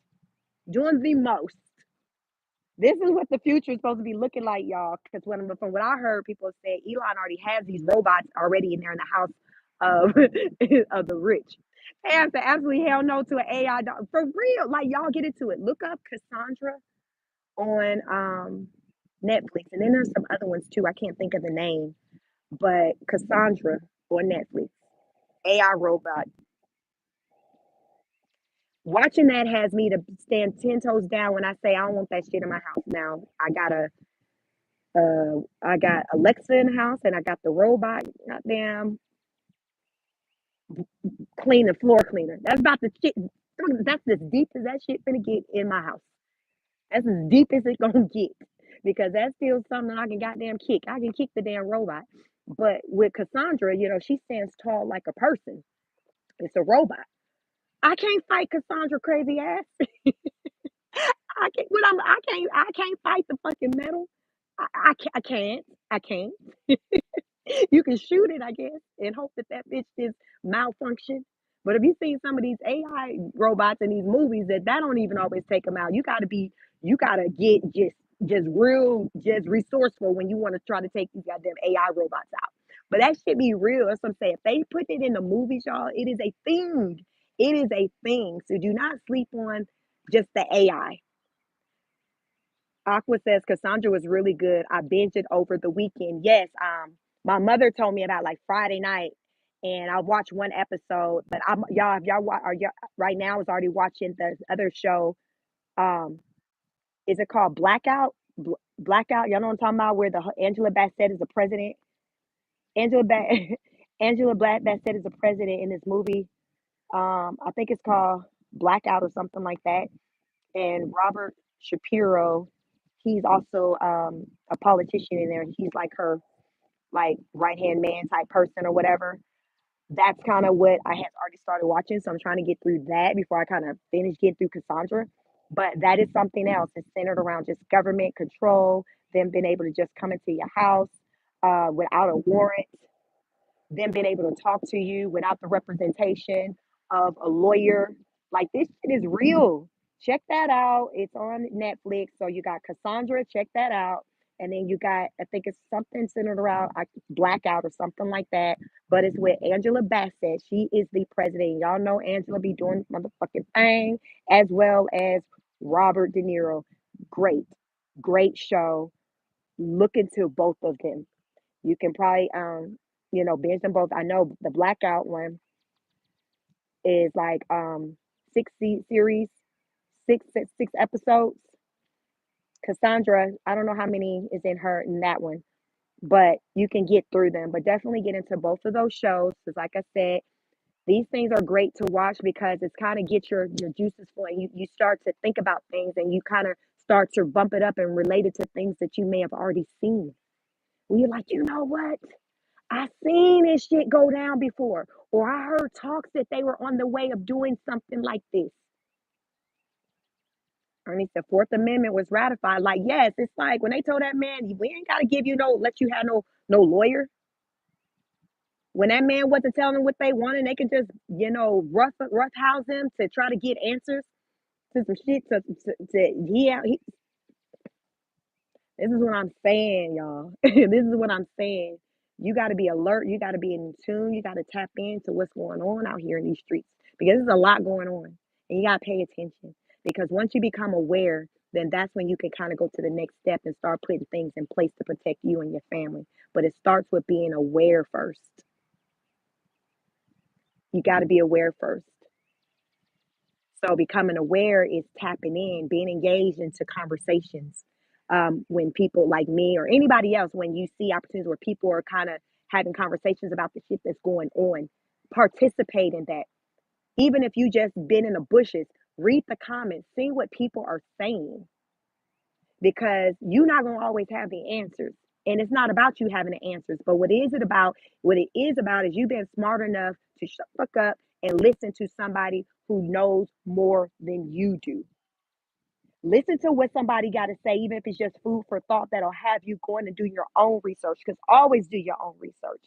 Speaker 1: doing the most. This is what the future is supposed to be looking like, y'all. Because from what I heard, people say Elon already has these robots already in there in the house of of the rich. They have to absolutely hell no to an AI dog. For real. Like y'all get into it. Look up Cassandra on Netflix. And then there's some other ones too. I can't think of the name. But Cassandra on Netflix. AI robot. Watching that has me to stand 10 toes down when I say I don't want that shit in my house. Now I got Alexa in the house and I got the robot, goddamn cleaner, floor cleaner. That's about the shit. That's as deep as that shit finna get in my house. That's as deep as it's gonna get. Because that's still something I can goddamn kick. I can kick the damn robot. But with Cassandra, she stands tall like a person. It's a robot. I can't fight Cassandra crazy ass. I can't fight the fucking metal. I can't. I can't. You can shoot it, I guess, and hope that bitch just malfunction. But if you see some of these AI robots in these movies that don't even always take them out, you gotta get just real, just resourceful when you want to try to take these goddamn AI robots out. But that should be real. That's what I'm saying. If they put it in the movies, y'all, it is a thing. It is a thing. So do not sleep on just the AI. Aqua says Cassandra was really good. I binged it over the weekend. Yes, My mother told me about like Friday night, and I watched one episode. But I'm y'all, if y'all are y'all right now is already watching the other show. Um, is it called Blackout? Blackout. Y'all know what I'm talking about? Where the Angela Bassett is the president. Angela ba- Angela Bassett is the president in this movie. I think it's called Blackout or something like that. And Robert Shapiro, he's also a politician in there. He's like her like right hand man type person or whatever. That's kind of what I had already started watching. So I'm trying to get through that before I kind of finish getting through Cassandra. But that is something else. It's centered around just government control, them being able to just come into your house without a warrant, them being able to talk to you without the representation of a lawyer. Like this shit is real. Check that out. It's on Netflix. So you got Cassandra, check that out. And then you got, I think it's something centered around like Blackout or something like that. But it's with Angela Bassett. She is the president. Y'all know Angela be doing motherfucking thing, as well as Robert De Niro. Great, great show. Look into both of them. You can probably binge them both. I know the Blackout one is like series, six episodes. Cassandra, I don't know how many is in her in that one, but you can get through them. But definitely get into both of those shows because, like I said, these things are great to watch because it's kind of get your juices flowing. You start to think about things and you kind of start to bump it up and relate it to things that you may have already seen. Where you're like, you know what? I seen this shit go down before, or I heard talks that they were on the way of doing something like this. Ernie, the Fourth Amendment was ratified. Like, yes, it's like when they told that man, we ain't gotta give you let you have no lawyer. When that man wasn't telling them what they wanted, they could just, rough house him to try to get answers to some shit. This is what I'm saying, y'all. This is what I'm saying. You got to be alert. You got to be in tune. You got to tap into what's going on out here in these streets because there's a lot going on and you got to pay attention because once you become aware, then that's when you can kind of go to the next step and start putting things in place to protect you and your family. But it starts with being aware first. You got to be aware first. So becoming aware is tapping in, being engaged into conversations. When people like me or anybody else, when you see opportunities where people are kind of having conversations about the shit that's going on, participate in that. Even if you just been in the bushes, read the comments, see what people are saying, because you're not gonna always have the answers. And it's not about you having the answers, but what it is about is you being smart enough to shut the fuck up and listen to somebody who knows more than you do. Listen to what somebody got to say, even if it's just food for thought that'll have you going and do your own research. Because always do your own research.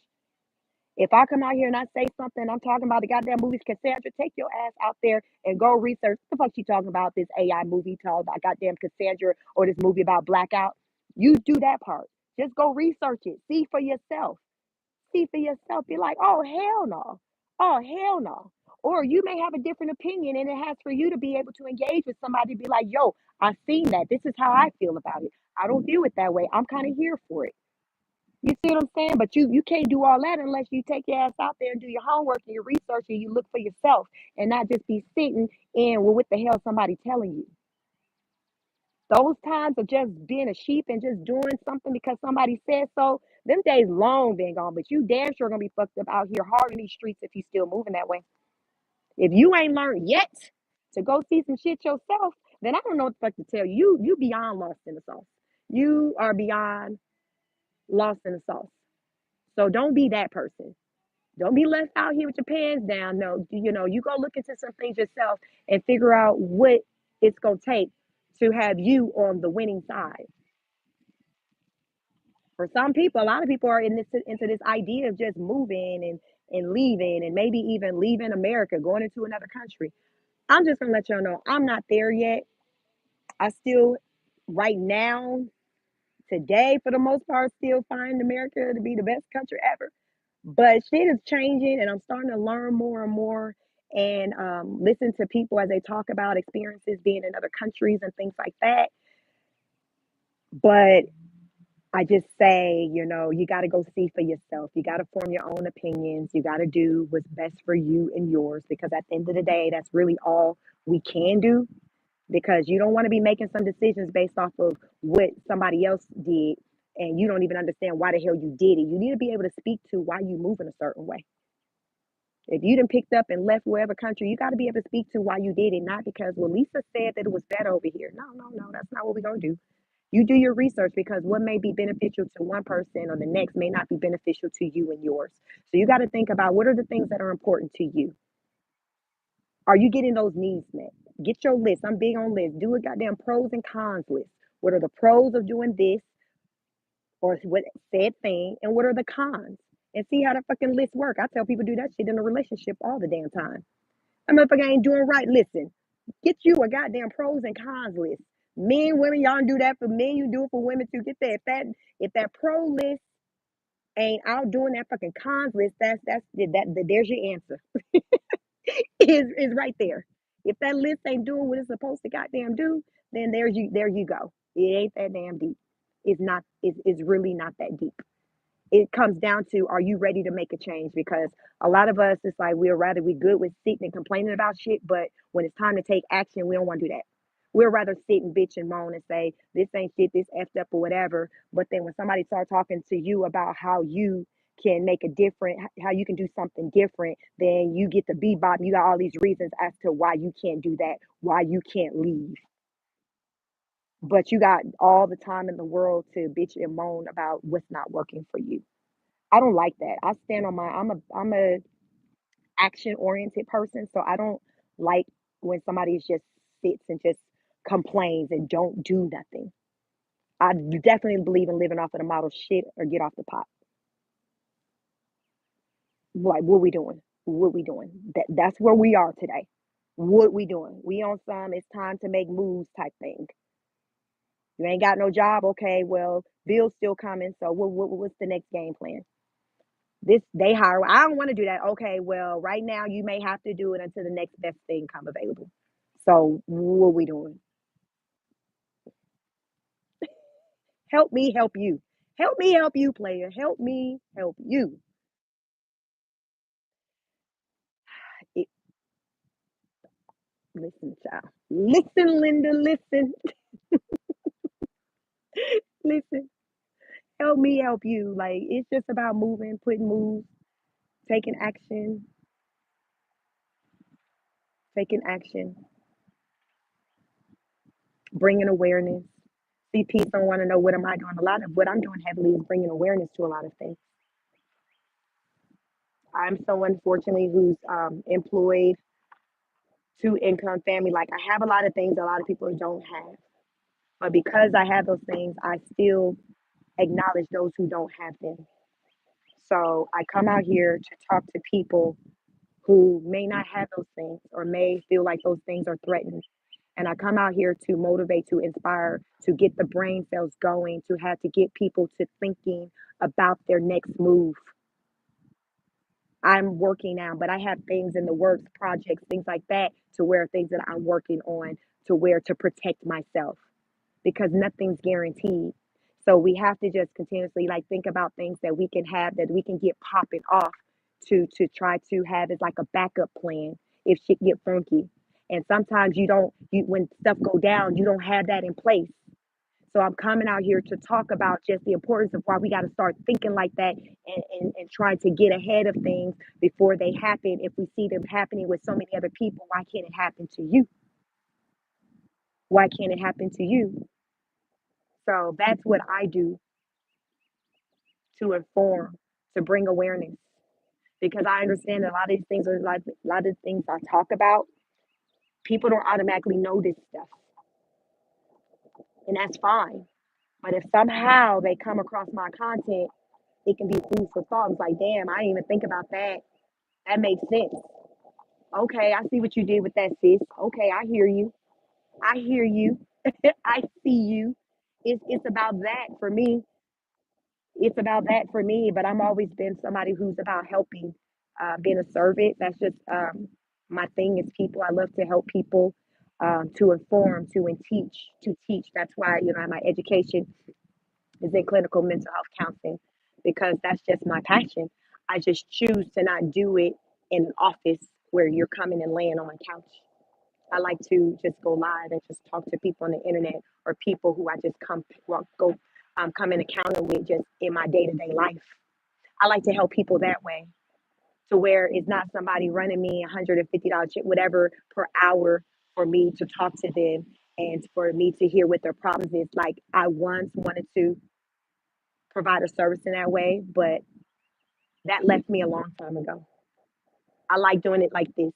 Speaker 1: If I come out here and I say something, I'm talking about the goddamn movies, Cassandra, take your ass out there and go research. What the fuck you talking about? This AI movie talking about goddamn Cassandra or this movie about Blackout? You do that part. Just go research it. See for yourself. See for yourself. Be like, oh hell no. Oh hell no. Or you may have a different opinion and it has for you to be able to engage with somebody, be like, yo, I seen that. This is how I feel about it. I don't view it that way. I'm kind of here for it. You see what I'm saying? But you can't do all that unless you take your ass out there and do your homework and your research and you look for yourself and not just be sitting in, well, what the hell somebody telling you. Those times of just being a sheep and just doing something because somebody said so, them days long been gone. But you damn sure gonna be fucked up out here hard in these streets if you still moving that way. If you ain't learned yet to go see some shit yourself, then I don't know what the fuck to tell you. You beyond lost in the sauce. You are beyond lost in the sauce. So don't be that person. Don't be left out here with your pants down. No, you go look into some things yourself and figure out what it's gonna take to have you on the winning side. For some people, a lot of people are into this idea of just moving and leaving and maybe even leaving America, going into another country. I'm just gonna let y'all know I'm not there yet. I still, right now, today, for the most part, still find America to be the best country ever. But shit is changing, and I'm starting to learn more and more and listen to people as they talk about experiences being in other countries and things like that. But I just say, you got to go see for yourself. You got to form your own opinions. You got to do what's best for you and yours because at the end of the day, that's really all we can do because you don't want to be making some decisions based off of what somebody else did and you don't even understand why the hell you did it. You need to be able to speak to why you move in a certain way. If you done picked up and left wherever country, you got to be able to speak to why you did it, not because, well, Lisa said that it was better over here. No, no, no, that's not what we're going to do. You do your research because what may be beneficial to one person or the next may not be beneficial to you and yours. So you got to think about what are the things that are important to you. Are you getting those needs met? Get your list. I'm big on lists. Do a goddamn pros and cons list. What are the pros of doing this or what said thing, and what are the cons? And see how the fucking list work. I tell people do that shit in a relationship all the damn time. That motherfucker ain't doing right. Listen, get you a goddamn pros and cons list. Men, women, y'all do that for men. You do it for women too. Get that. If that pro list ain't out doing that fucking cons list, there's your answer. is right there. If that list ain't doing what it's supposed to goddamn do, then there you go. It ain't that damn deep. It's not. It's really not that deep. It comes down to are you ready to make a change? Because a lot of us, it's like we're rather we good with sitting and complaining about shit, but when it's time to take action, we don't want to do that. We'd rather sit and bitch and moan and say this ain't shit, this effed up or whatever. But then when somebody starts talking to you about how you can make a different, how you can do something different, then you get the bebop. You got all these reasons as to why you can't do that, why you can't leave. But you got all the time in the world to bitch and moan about what's not working for you. I don't like that. I stand on my I'm a action oriented person, so I don't like when somebody just sits and just complains and don't do nothing. I definitely believe in living off of the model shit or get off the pot. Like what we doing? What we doing? That's where we are today. What we doing? We on some it's time to make moves type thing. You ain't got no job, okay? Well, bills still coming. So what's the next game plan? This they hire. I don't want to do that. Okay, well, right now you may have to do it until the next best thing come available. So what we doing? Help me help you. Help me help you, player. Help me help you. It, listen, child. Listen, Linda. Listen, listen. Help me help you. Like it's just about moving, putting moves, taking action, taking action, bringing awareness. See, peace don't want to know what am I doing. A lot of what I'm doing heavily is bringing awareness to a lot of things. I'm someone, fortunately, who's employed, two income family. Like I have a lot of things a lot of people don't have. But because I have those things, I still acknowledge those who don't have them. So I come out here to talk to people who may not have those things or may feel like those things are threatened. And I come out here to motivate, to inspire, to get the brain cells going, to have to get people to thinking about their next move. I'm working now, but I have things in the works, projects, things like that, to where things that I'm working on to where to protect myself because nothing's guaranteed. So we have to just continuously like think about things that we can have that we can get popping off to try to have as like a backup plan if shit get funky. And sometimes you don't you when stuff go down, you don't have that in place. So I'm coming out here to talk about just the importance of why we got to start thinking like that and trying to get ahead of things before they happen. If we see them happening with so many other people, why can't it happen to you? Why can't it happen to you? So that's what I do to inform, to bring awareness. Because I understand that a lot of these things are like a lot of things I talk about, people don't automatically know this stuff. And that's fine. But if somehow they come across my content, it can be food for thought. It's like, damn, I didn't even think about that. That makes sense. Okay, I see what you did with that, sis. Okay, I hear you. I hear you. I see you. It's about that for me. It's about that for me. But I'm always been somebody who's about helping, being a servant. That's just my thing is people. I love to help people, to inform, to and teach, to teach. That's why my education is in clinical mental health counseling because that's just my passion. I just choose to not do it in an office where you're coming and laying on my couch. I like to just go live and just talk to people on the internet or people who I just come in encounter with just in my day to day life. I like to help people that way to where it's not somebody running me $150 whatever per hour for me to talk to them and for me to hear what their problems is. Like I once wanted to provide a service in that way, but that left me a long time ago. I like doing it like this,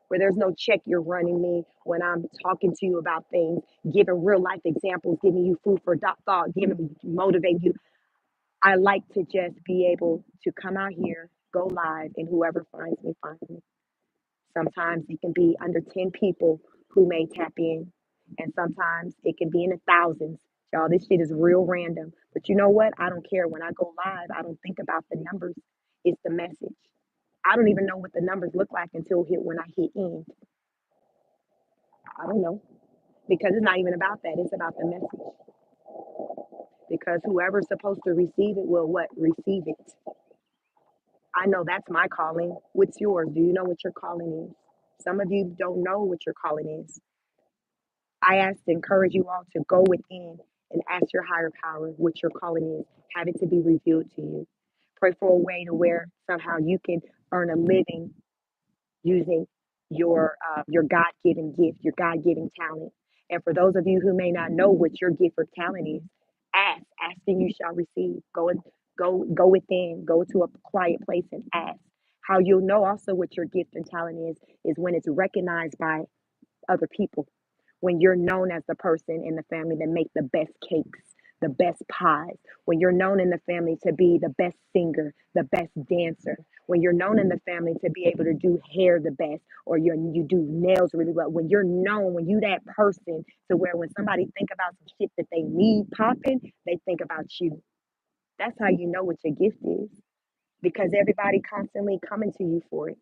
Speaker 1: where there's no check you're running me when I'm talking to you about things, giving real life examples, giving you food for thought, giving motivating you. I like to just be able to come out here, go live, and whoever finds me, finds me. Sometimes it can be under 10 people who may tap in, and sometimes it can be in the thousands. Y'all, this shit is real random. But you know what? I don't care. When I go live, I don't think about the numbers. It's the message. I don't even know what the numbers look like until when I hit end. I don't know because it's not even about that. It's about the message. Because whoever's supposed to receive it will what? Receive it. I know that's my calling. What's yours? Do you know what your calling is? Some of you don't know what your calling is. I ask to encourage you all to go within and ask your higher power what your calling is. Have it to be revealed to you. Pray for a way to where somehow you can earn a living using your God given gift, your God given talent. And for those of you who may not know what your gift or talent is, ask. Asking you shall receive. Go within. Go to a quiet place and ask. How you'll know also what your gift and talent is when it's recognized by other people, when you're known as the person in the family that make the best cakes, the best pies, when you're known in the family to be the best singer, the best dancer, when you're known in the family to be able to do hair the best, or you do nails really well, when you're known, when you that person to where when somebody think about some shit that they need popping, they think about you. That's how you know what your gift is because everybody constantly coming to you for it.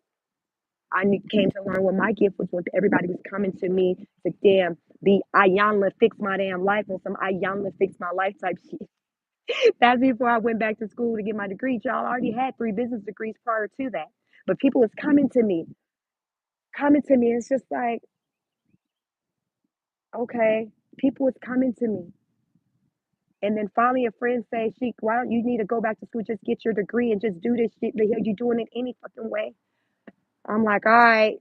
Speaker 1: Came to learn what my gift was when everybody was coming to me to damn be Ayanla fix my damn life on some Ayanla fix my life type shit. That's before I went back to school to get my degree. Y'all already had 3 business degrees prior to that. But people was coming to me, coming to me. It's just like, okay, people was coming to me. And then finally a friend say, Sheik, why don't you need to go back to school, just get your degree and just do this shit. The hell you doing it any fucking way? I'm like, all right.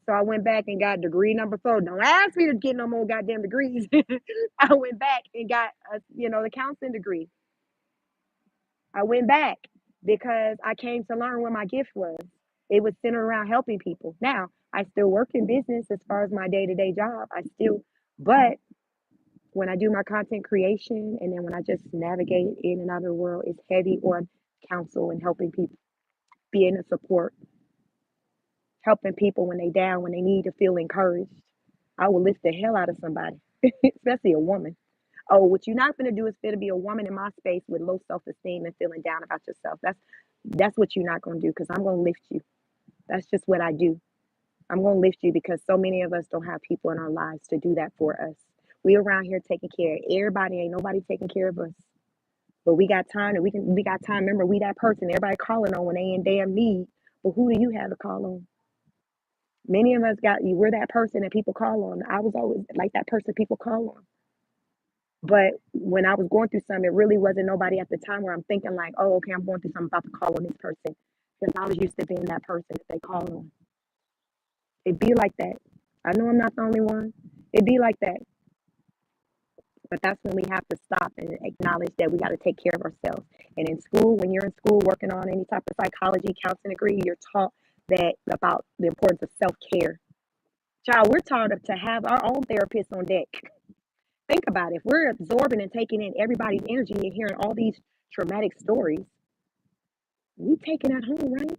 Speaker 1: So I went back and got degree number 4. Don't ask me to get no more goddamn degrees. I went back and got, the counseling degree. I went back because I came to learn what my gift was. It was centered around helping people. Now, I still work in business as far as my day to day job. But when I do my content creation and then when I just navigate in and out of the world, it's heavy on counsel and helping people, being a support, helping people when they down, when they need to feel encouraged. I will lift the hell out of somebody, especially a woman. Oh, what you're not gonna do is to be a woman in my space with low self-esteem and feeling down about yourself. That's what you're not gonna do because I'm gonna lift you. That's just what I do. I'm gonna lift you because so many of us don't have people in our lives to do that for us. We around here taking care of everybody, ain't nobody taking care of us. But we got time and we got time. Remember, we that person everybody calling on when they in damn need. But who do you have to call on? Many of us we're that person that people call on. I was always like that person people call on. But when I was going through something, it really wasn't nobody at the time where I'm thinking like, oh, okay, I'm going through something, about to call on this person. Because I was used to being that person that they call on. It be like that. I know I'm not the only one. It be like that. But that's when we have to stop and acknowledge that we got to take care of ourselves. And in school, when you're in school working on any type of psychology, counseling degree, you're taught that about the importance of self-care. Child, we're taught to have our own therapist on deck. Think about it. If we're absorbing and taking in everybody's energy and hearing all these traumatic stories, we taking that home, right?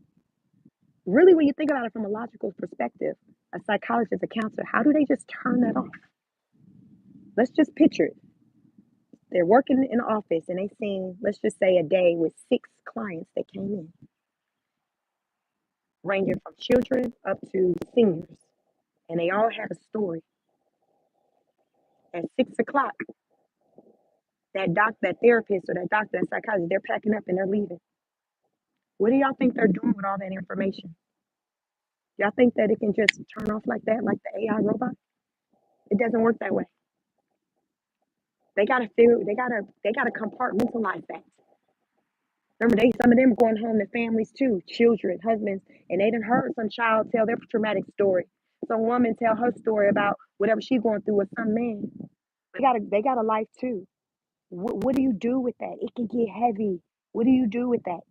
Speaker 1: Really, when you think about it from a logical perspective, a psychologist, a counselor, how do they just turn that off? Let's just picture it. They're working in an office and they seen, let's just say, a day with 6 clients that came in, ranging from children up to seniors. And they all had a story. At 6 o'clock, that therapist or that doctor, that psychologist, they're packing up and they're leaving. What do y'all think they're doing with all that information? Y'all think that it can just turn off like that, like the AI robot? It doesn't work that way. They gotta compartmentalize that. Remember, some of them going home to families too, children, husbands, and they done heard some child tell their traumatic story. Some woman tell her story about whatever she's going through with some man. They got a life too. What do you do with that? It can get heavy. What do you do with that?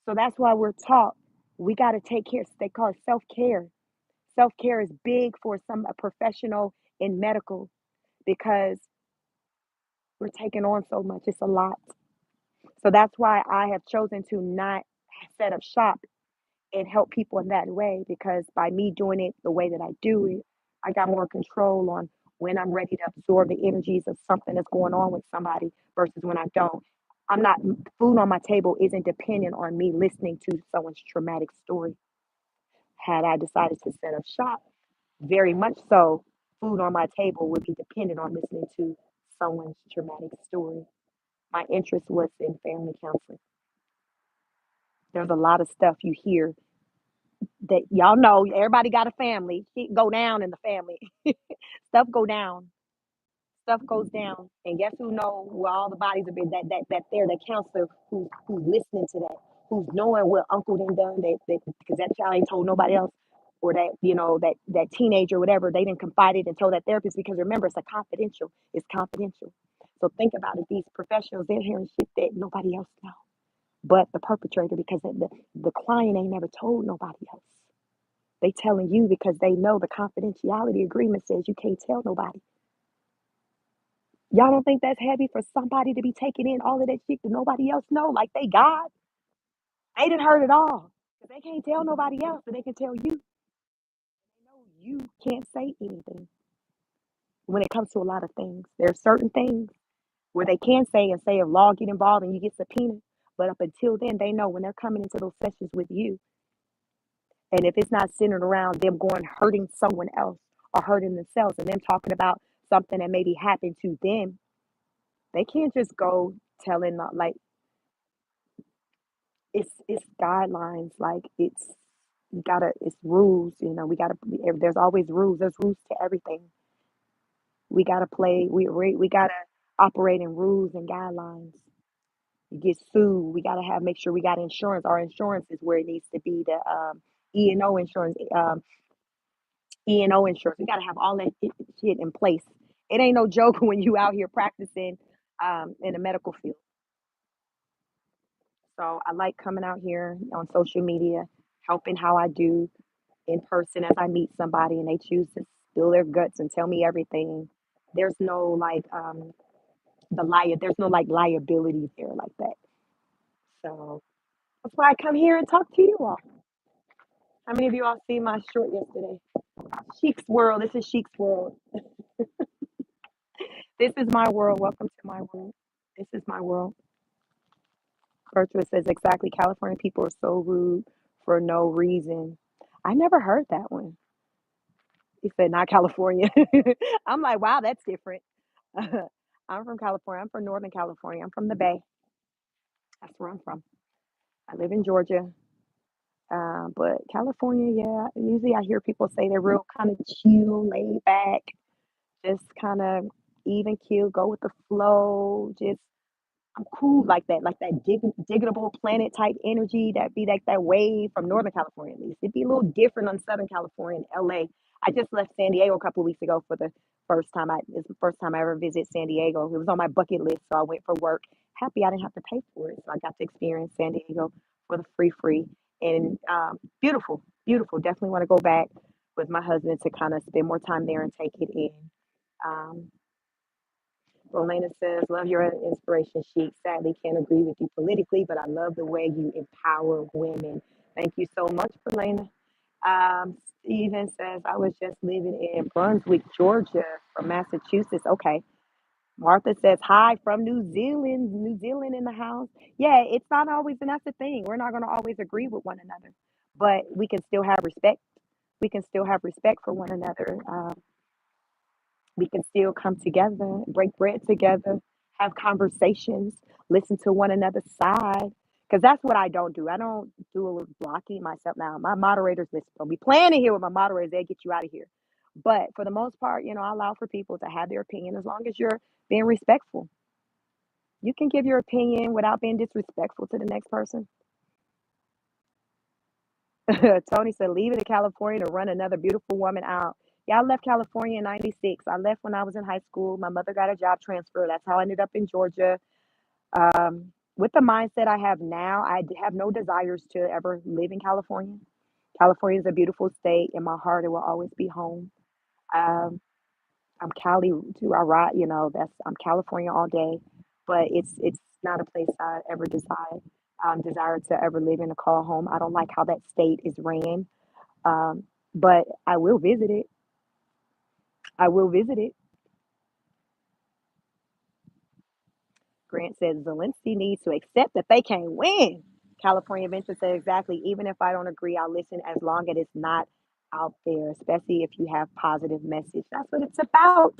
Speaker 1: So that's why we're taught we got to take care. They call it self care. Self care is big for a professional in medical because we're taking on so much. It's a lot. So that's why I have chosen to not set up shop and help people in that way because by me doing it the way that I do it, I got more control on when I'm ready to absorb the energies of something that's going on with somebody versus when I don't. I'm not, food on my table isn't dependent on me listening to someone's traumatic story. Had I decided to set up shop, very much so, food on my table would be dependent on listening to someone's traumatic story. My interest was in family counseling. There's a lot of stuff you hear that y'all know everybody got a family. Shit go down in the family. Stuff go down. Stuff goes down. And guess who know where all the bodies have been that there, that counselor who's listening to that, who's knowing what uncle done because that child ain't told nobody else. Or that, that teenager, whatever, they didn't confide it and told that therapist because remember it's confidential. So think about it, these professionals, they're hearing shit that nobody else knows but the perpetrator because the client ain't never told nobody else. They telling you because they know the confidentiality agreement says you can't tell nobody. Y'all don't think that's heavy for somebody to be taking in all of that shit that nobody else know? Like they God. They didn't heard it all. They can't tell nobody else, but they can tell you. They know you can't say anything when it comes to a lot of things. There are certain things where they can say and say if law get involved and you get subpoenaed. But up until then, they know when they're coming into those sessions with you, and if it's not centered around them going hurting someone else or hurting themselves and them talking about something that maybe happened to them, they can't just go telling like it's guidelines, like it's rules, we gotta there's always rules, there's rules to everything. We gotta play, we gotta operate in rules and guidelines. You get sued, we gotta make sure we got insurance. Our insurance is where it needs to be, the E&O insurance, E&O insurance. We got to have all that shit in place. It ain't no joke when you out here practicing in the medical field. So I like coming out here on social media, helping how I do in person as I meet somebody and they choose to spill their guts and tell me everything. There's no like there's no like liability there like that. So that's why I come here and talk to you all. How many of you all see my short yesterday? Sheik's world. This is Sheik's world. This is my world. Welcome to my world. This is my world. Virtuous says exactly. California people are so rude for no reason. I never heard that one. He said not California. I'm like, wow, that's different. I'm from California. I'm from Northern California. I'm from the Bay. That's where I'm from. I live in Georgia. But California, yeah, usually I hear people say they're real kind of chill, laid back, just kind of even keel, go with the flow, just I'm cool like that diggable planet type energy that be like that wave from Northern California at least. It'd be a little different on Southern California and LA. I just left San Diego a couple of weeks ago for the first time. It's the first time I ever visit San Diego. It was on my bucket list, so I went for work. Happy I didn't have to pay for it, so I got to experience San Diego for the free. And beautiful, beautiful. Definitely want to go back with my husband to kind of spend more time there and take it in. Um, Rolena says, love your inspiration, Sheik. Sadly, can't agree with you politically, but I love the way you empower women. Thank you so much, Rolena. Steven says, I was just living in Brunswick, Georgia from Massachusetts. Okay. Martha says, hi from New Zealand. New Zealand in the house. Yeah, it's not always, and that's the thing. We're not going to always agree with one another, but we can still have respect. We can still have respect for one another. We can still come together, break bread together, have conversations, listen to one another's side. Because that's what I don't do. I don't do a little blocking myself now. My moderators listen. Don't be playing in here with my moderators. They get you out of here. But for the most part, I allow for people to have their opinion as long as you're being respectful. You can give your opinion without being disrespectful to the next person. Tony said, leaving to California to run another beautiful woman out. Yeah, I left California in 96. I left when I was in high school. My mother got a job transfer. That's how I ended up in Georgia. With the mindset I have now, have no desires to ever live in California. California is a beautiful state. In my heart, it will always be home. Um, I'm Cali to I ride, I'm California all day, but it's not a place I ever desire to ever live in or call home. I don't like how that state is ran. Um, but I will visit it. I will visit it. Grant says Zelensky needs to accept that they can't win. California Venture said exactly. Even if I don't agree, I'll listen as long as it's not out there, especially if you have positive message. That's what it's about.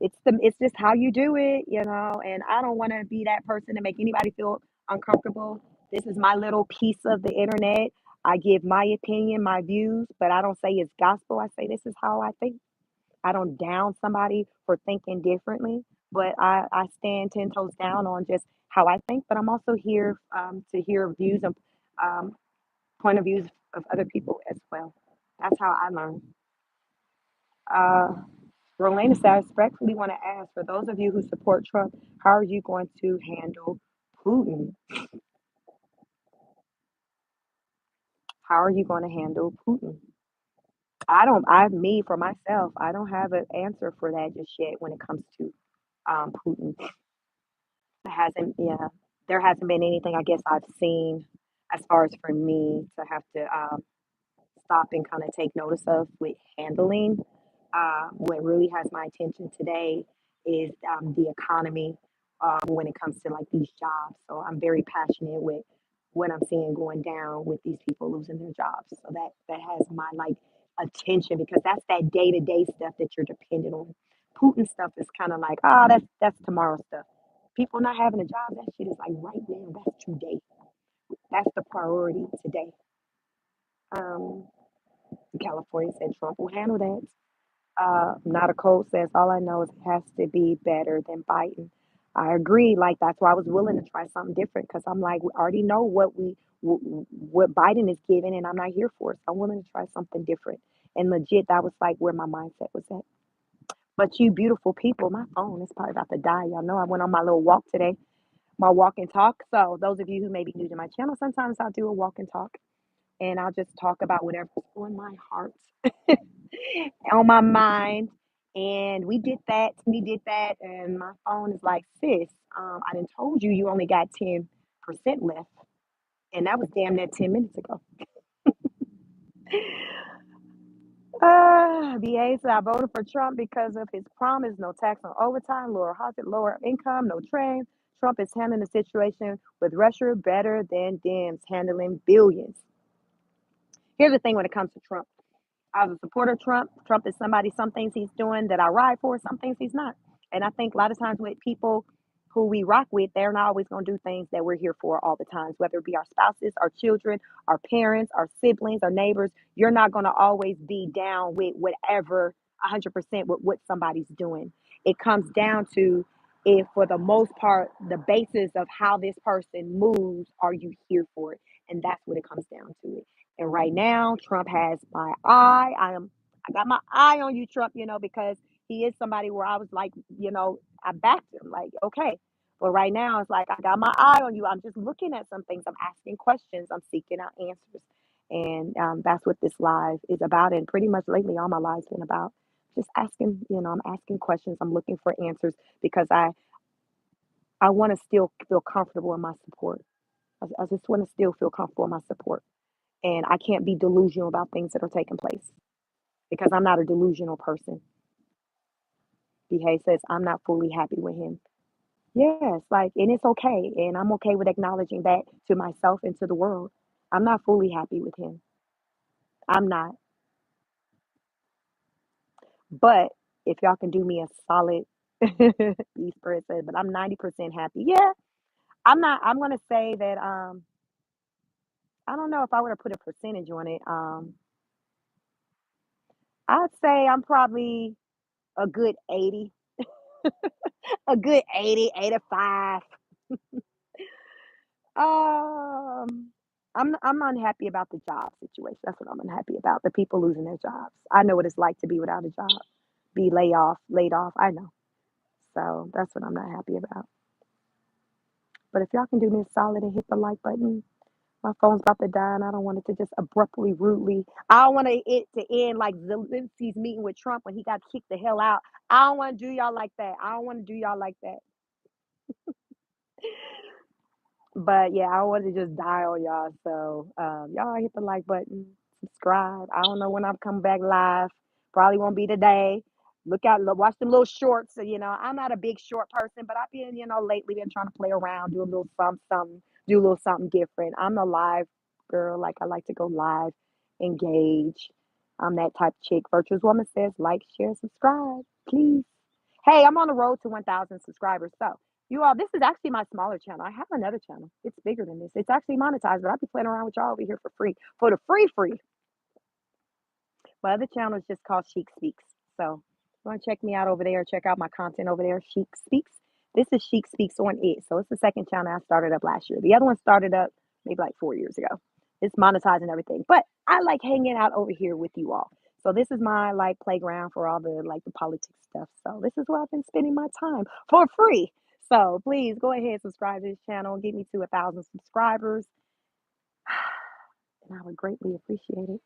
Speaker 1: It's just how you do it. And I don't want to be that person to make anybody feel uncomfortable. This is my little piece of the internet. I give my opinion, my views, but I don't say it's gospel. I say this is how I think. I don't down somebody for thinking differently, but I stand 10 toes down on just how I think. But I'm also here to hear views and um, point of views of other people as well. That's how I learn. Uh, Rolena said, I respectfully want to ask for those of you who support Trump, how are you going to handle Putin? How are you going to handle Putin? Me for myself, I don't have an answer for that just yet when it comes to Putin. Yeah, there hasn't been anything I guess I've seen as far as for me to have to stop and kind of take notice of with handling. What really has my attention today is the economy when it comes to like these jobs. So I'm very passionate with what I'm seeing going down with these people losing their jobs. So that has my like attention because that's that day to day stuff that you're dependent on. Putin stuff is kind of like that's tomorrow stuff. People not having a job, that shit is like right now. That's today. That's the priority today. Um, California said Trump will handle that. Not a code says all I know is it has to be better than Biden. I agree. Like that's why I was willing to try something different because I'm like we already know what Biden is giving, and I'm not here for it. So I'm willing to try something different. And legit, that was like where my mindset was at. But you beautiful people, my phone is probably about to die. Y'all know I went on my little walk today, my walk and talk. So those of you who may be new to my channel, sometimes I'll do a walk and talk, and I'll just talk about whatever's on my heart on my mind. And we did that. We did that. And my phone is like, sis, I done told you you only got 10% left. And that was damn near 10 minutes ago. BA said, I voted for Trump because of his promise no tax on overtime, lower housing, lower income, no train. Trump is handling the situation with Russia better than Dems handling billions. Here's the thing when it comes to Trump. I was a supporter of Trump. Trump is somebody, some things he's doing that I ride for, some things he's not. And I think a lot of times with people who we rock with, they're not always going to do things that we're here for all the times, whether it be our spouses, our children, our parents, our siblings, our neighbors. You're not going to always be down with whatever 100% with what somebody's doing. It comes down to if, for the most part, the basis of how this person moves, are you here for it? And that's what it comes down to. And right now, Trump has my eye. I got my eye on you, Trump, because he is somebody where I was like, I backed him. Like, okay. But right now, it's like I got my eye on you. I'm just looking at some things. I'm asking questions. I'm seeking out answers. And that's what this live is about. And pretty much lately, all my lives been about just asking, I'm asking questions. I'm looking for answers because I want to still feel comfortable in my support. I just want to still feel comfortable in my support. And I can't be delusional about things that are taking place because I'm not a delusional person. BH says, I'm not fully happy with him. Yes, like, and it's okay. And I'm okay with acknowledging that to myself and to the world. I'm not fully happy with him. I'm not. But if y'all can do me a solid, East Spirit said, but I'm 90% happy. Yeah, I'm gonna say that I don't know if I were to put a percentage on it. I'd say I'm probably a good 80, a good 80, 85. Um, I'm unhappy about the job situation. That's what I'm unhappy about. The people losing their jobs. I know what it's like to be without a job, be laid off. I know. So that's what I'm not happy about. But if y'all can do me a solid and hit the like button, my phone's about to die, and I don't want it to just abruptly, rudely. I don't want it to end like Zelensky's meeting with Trump when he got kicked the hell out. I don't want to do y'all like that. I don't want to do y'all like that. But yeah, I don't want to just die on y'all. So y'all hit the like button, subscribe. I don't know when I'm coming back live. Probably won't be today. Look out, watch them little shorts. So, I'm not a big short person, but I've been, lately been trying to play around, do a little something, do a little something different. I'm a live girl. Like I like to go live, engage. I'm that type of chick. Virtuous Woman says, like, share, subscribe, please. Hey, I'm on the road to 1,000 subscribers. So you all, this is actually my smaller channel. I have another channel. It's bigger than this. It's actually monetized, but I'll be playing around with y'all over here for free. For the free. My other channel is just called Chic Speaks. So if you want to check me out over there, check out my content over there, Chic Speaks. This is Chic Speaks on It. So it's the second channel I started up last year. The other one started up maybe like 4 years ago. It's monetized and everything. But I like hanging out over here with you all. So this is my like playground for all the politics stuff. So this is where I've been spending my time for free. So please go ahead, subscribe to this channel, get me to 1,000 subscribers, and I would greatly appreciate it.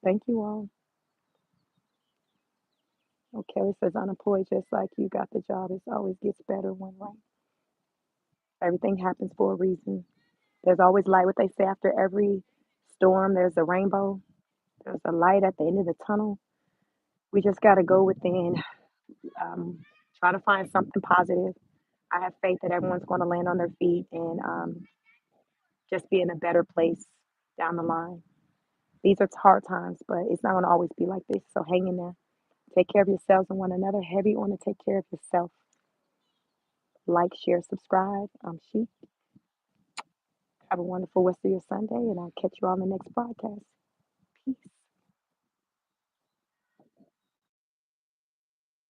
Speaker 1: Thank you all. Okay, it says unemployed just like you got the job. It always gets better when right. Everything happens for a reason. There's always light. What they say after every storm, there's a rainbow. There's a light at the end of the tunnel. We just got to go within, um, try to find something positive. I have faith that everyone's going to land on their feet and just be in a better place down the line. These are hard times, but it's not going to always be like this. So hang in there. Take care of yourselves and one another. Heavy on to take care of yourself. Like, share, subscribe. I'm Chic. Have a wonderful rest of your Sunday, and I'll catch you on the next broadcast.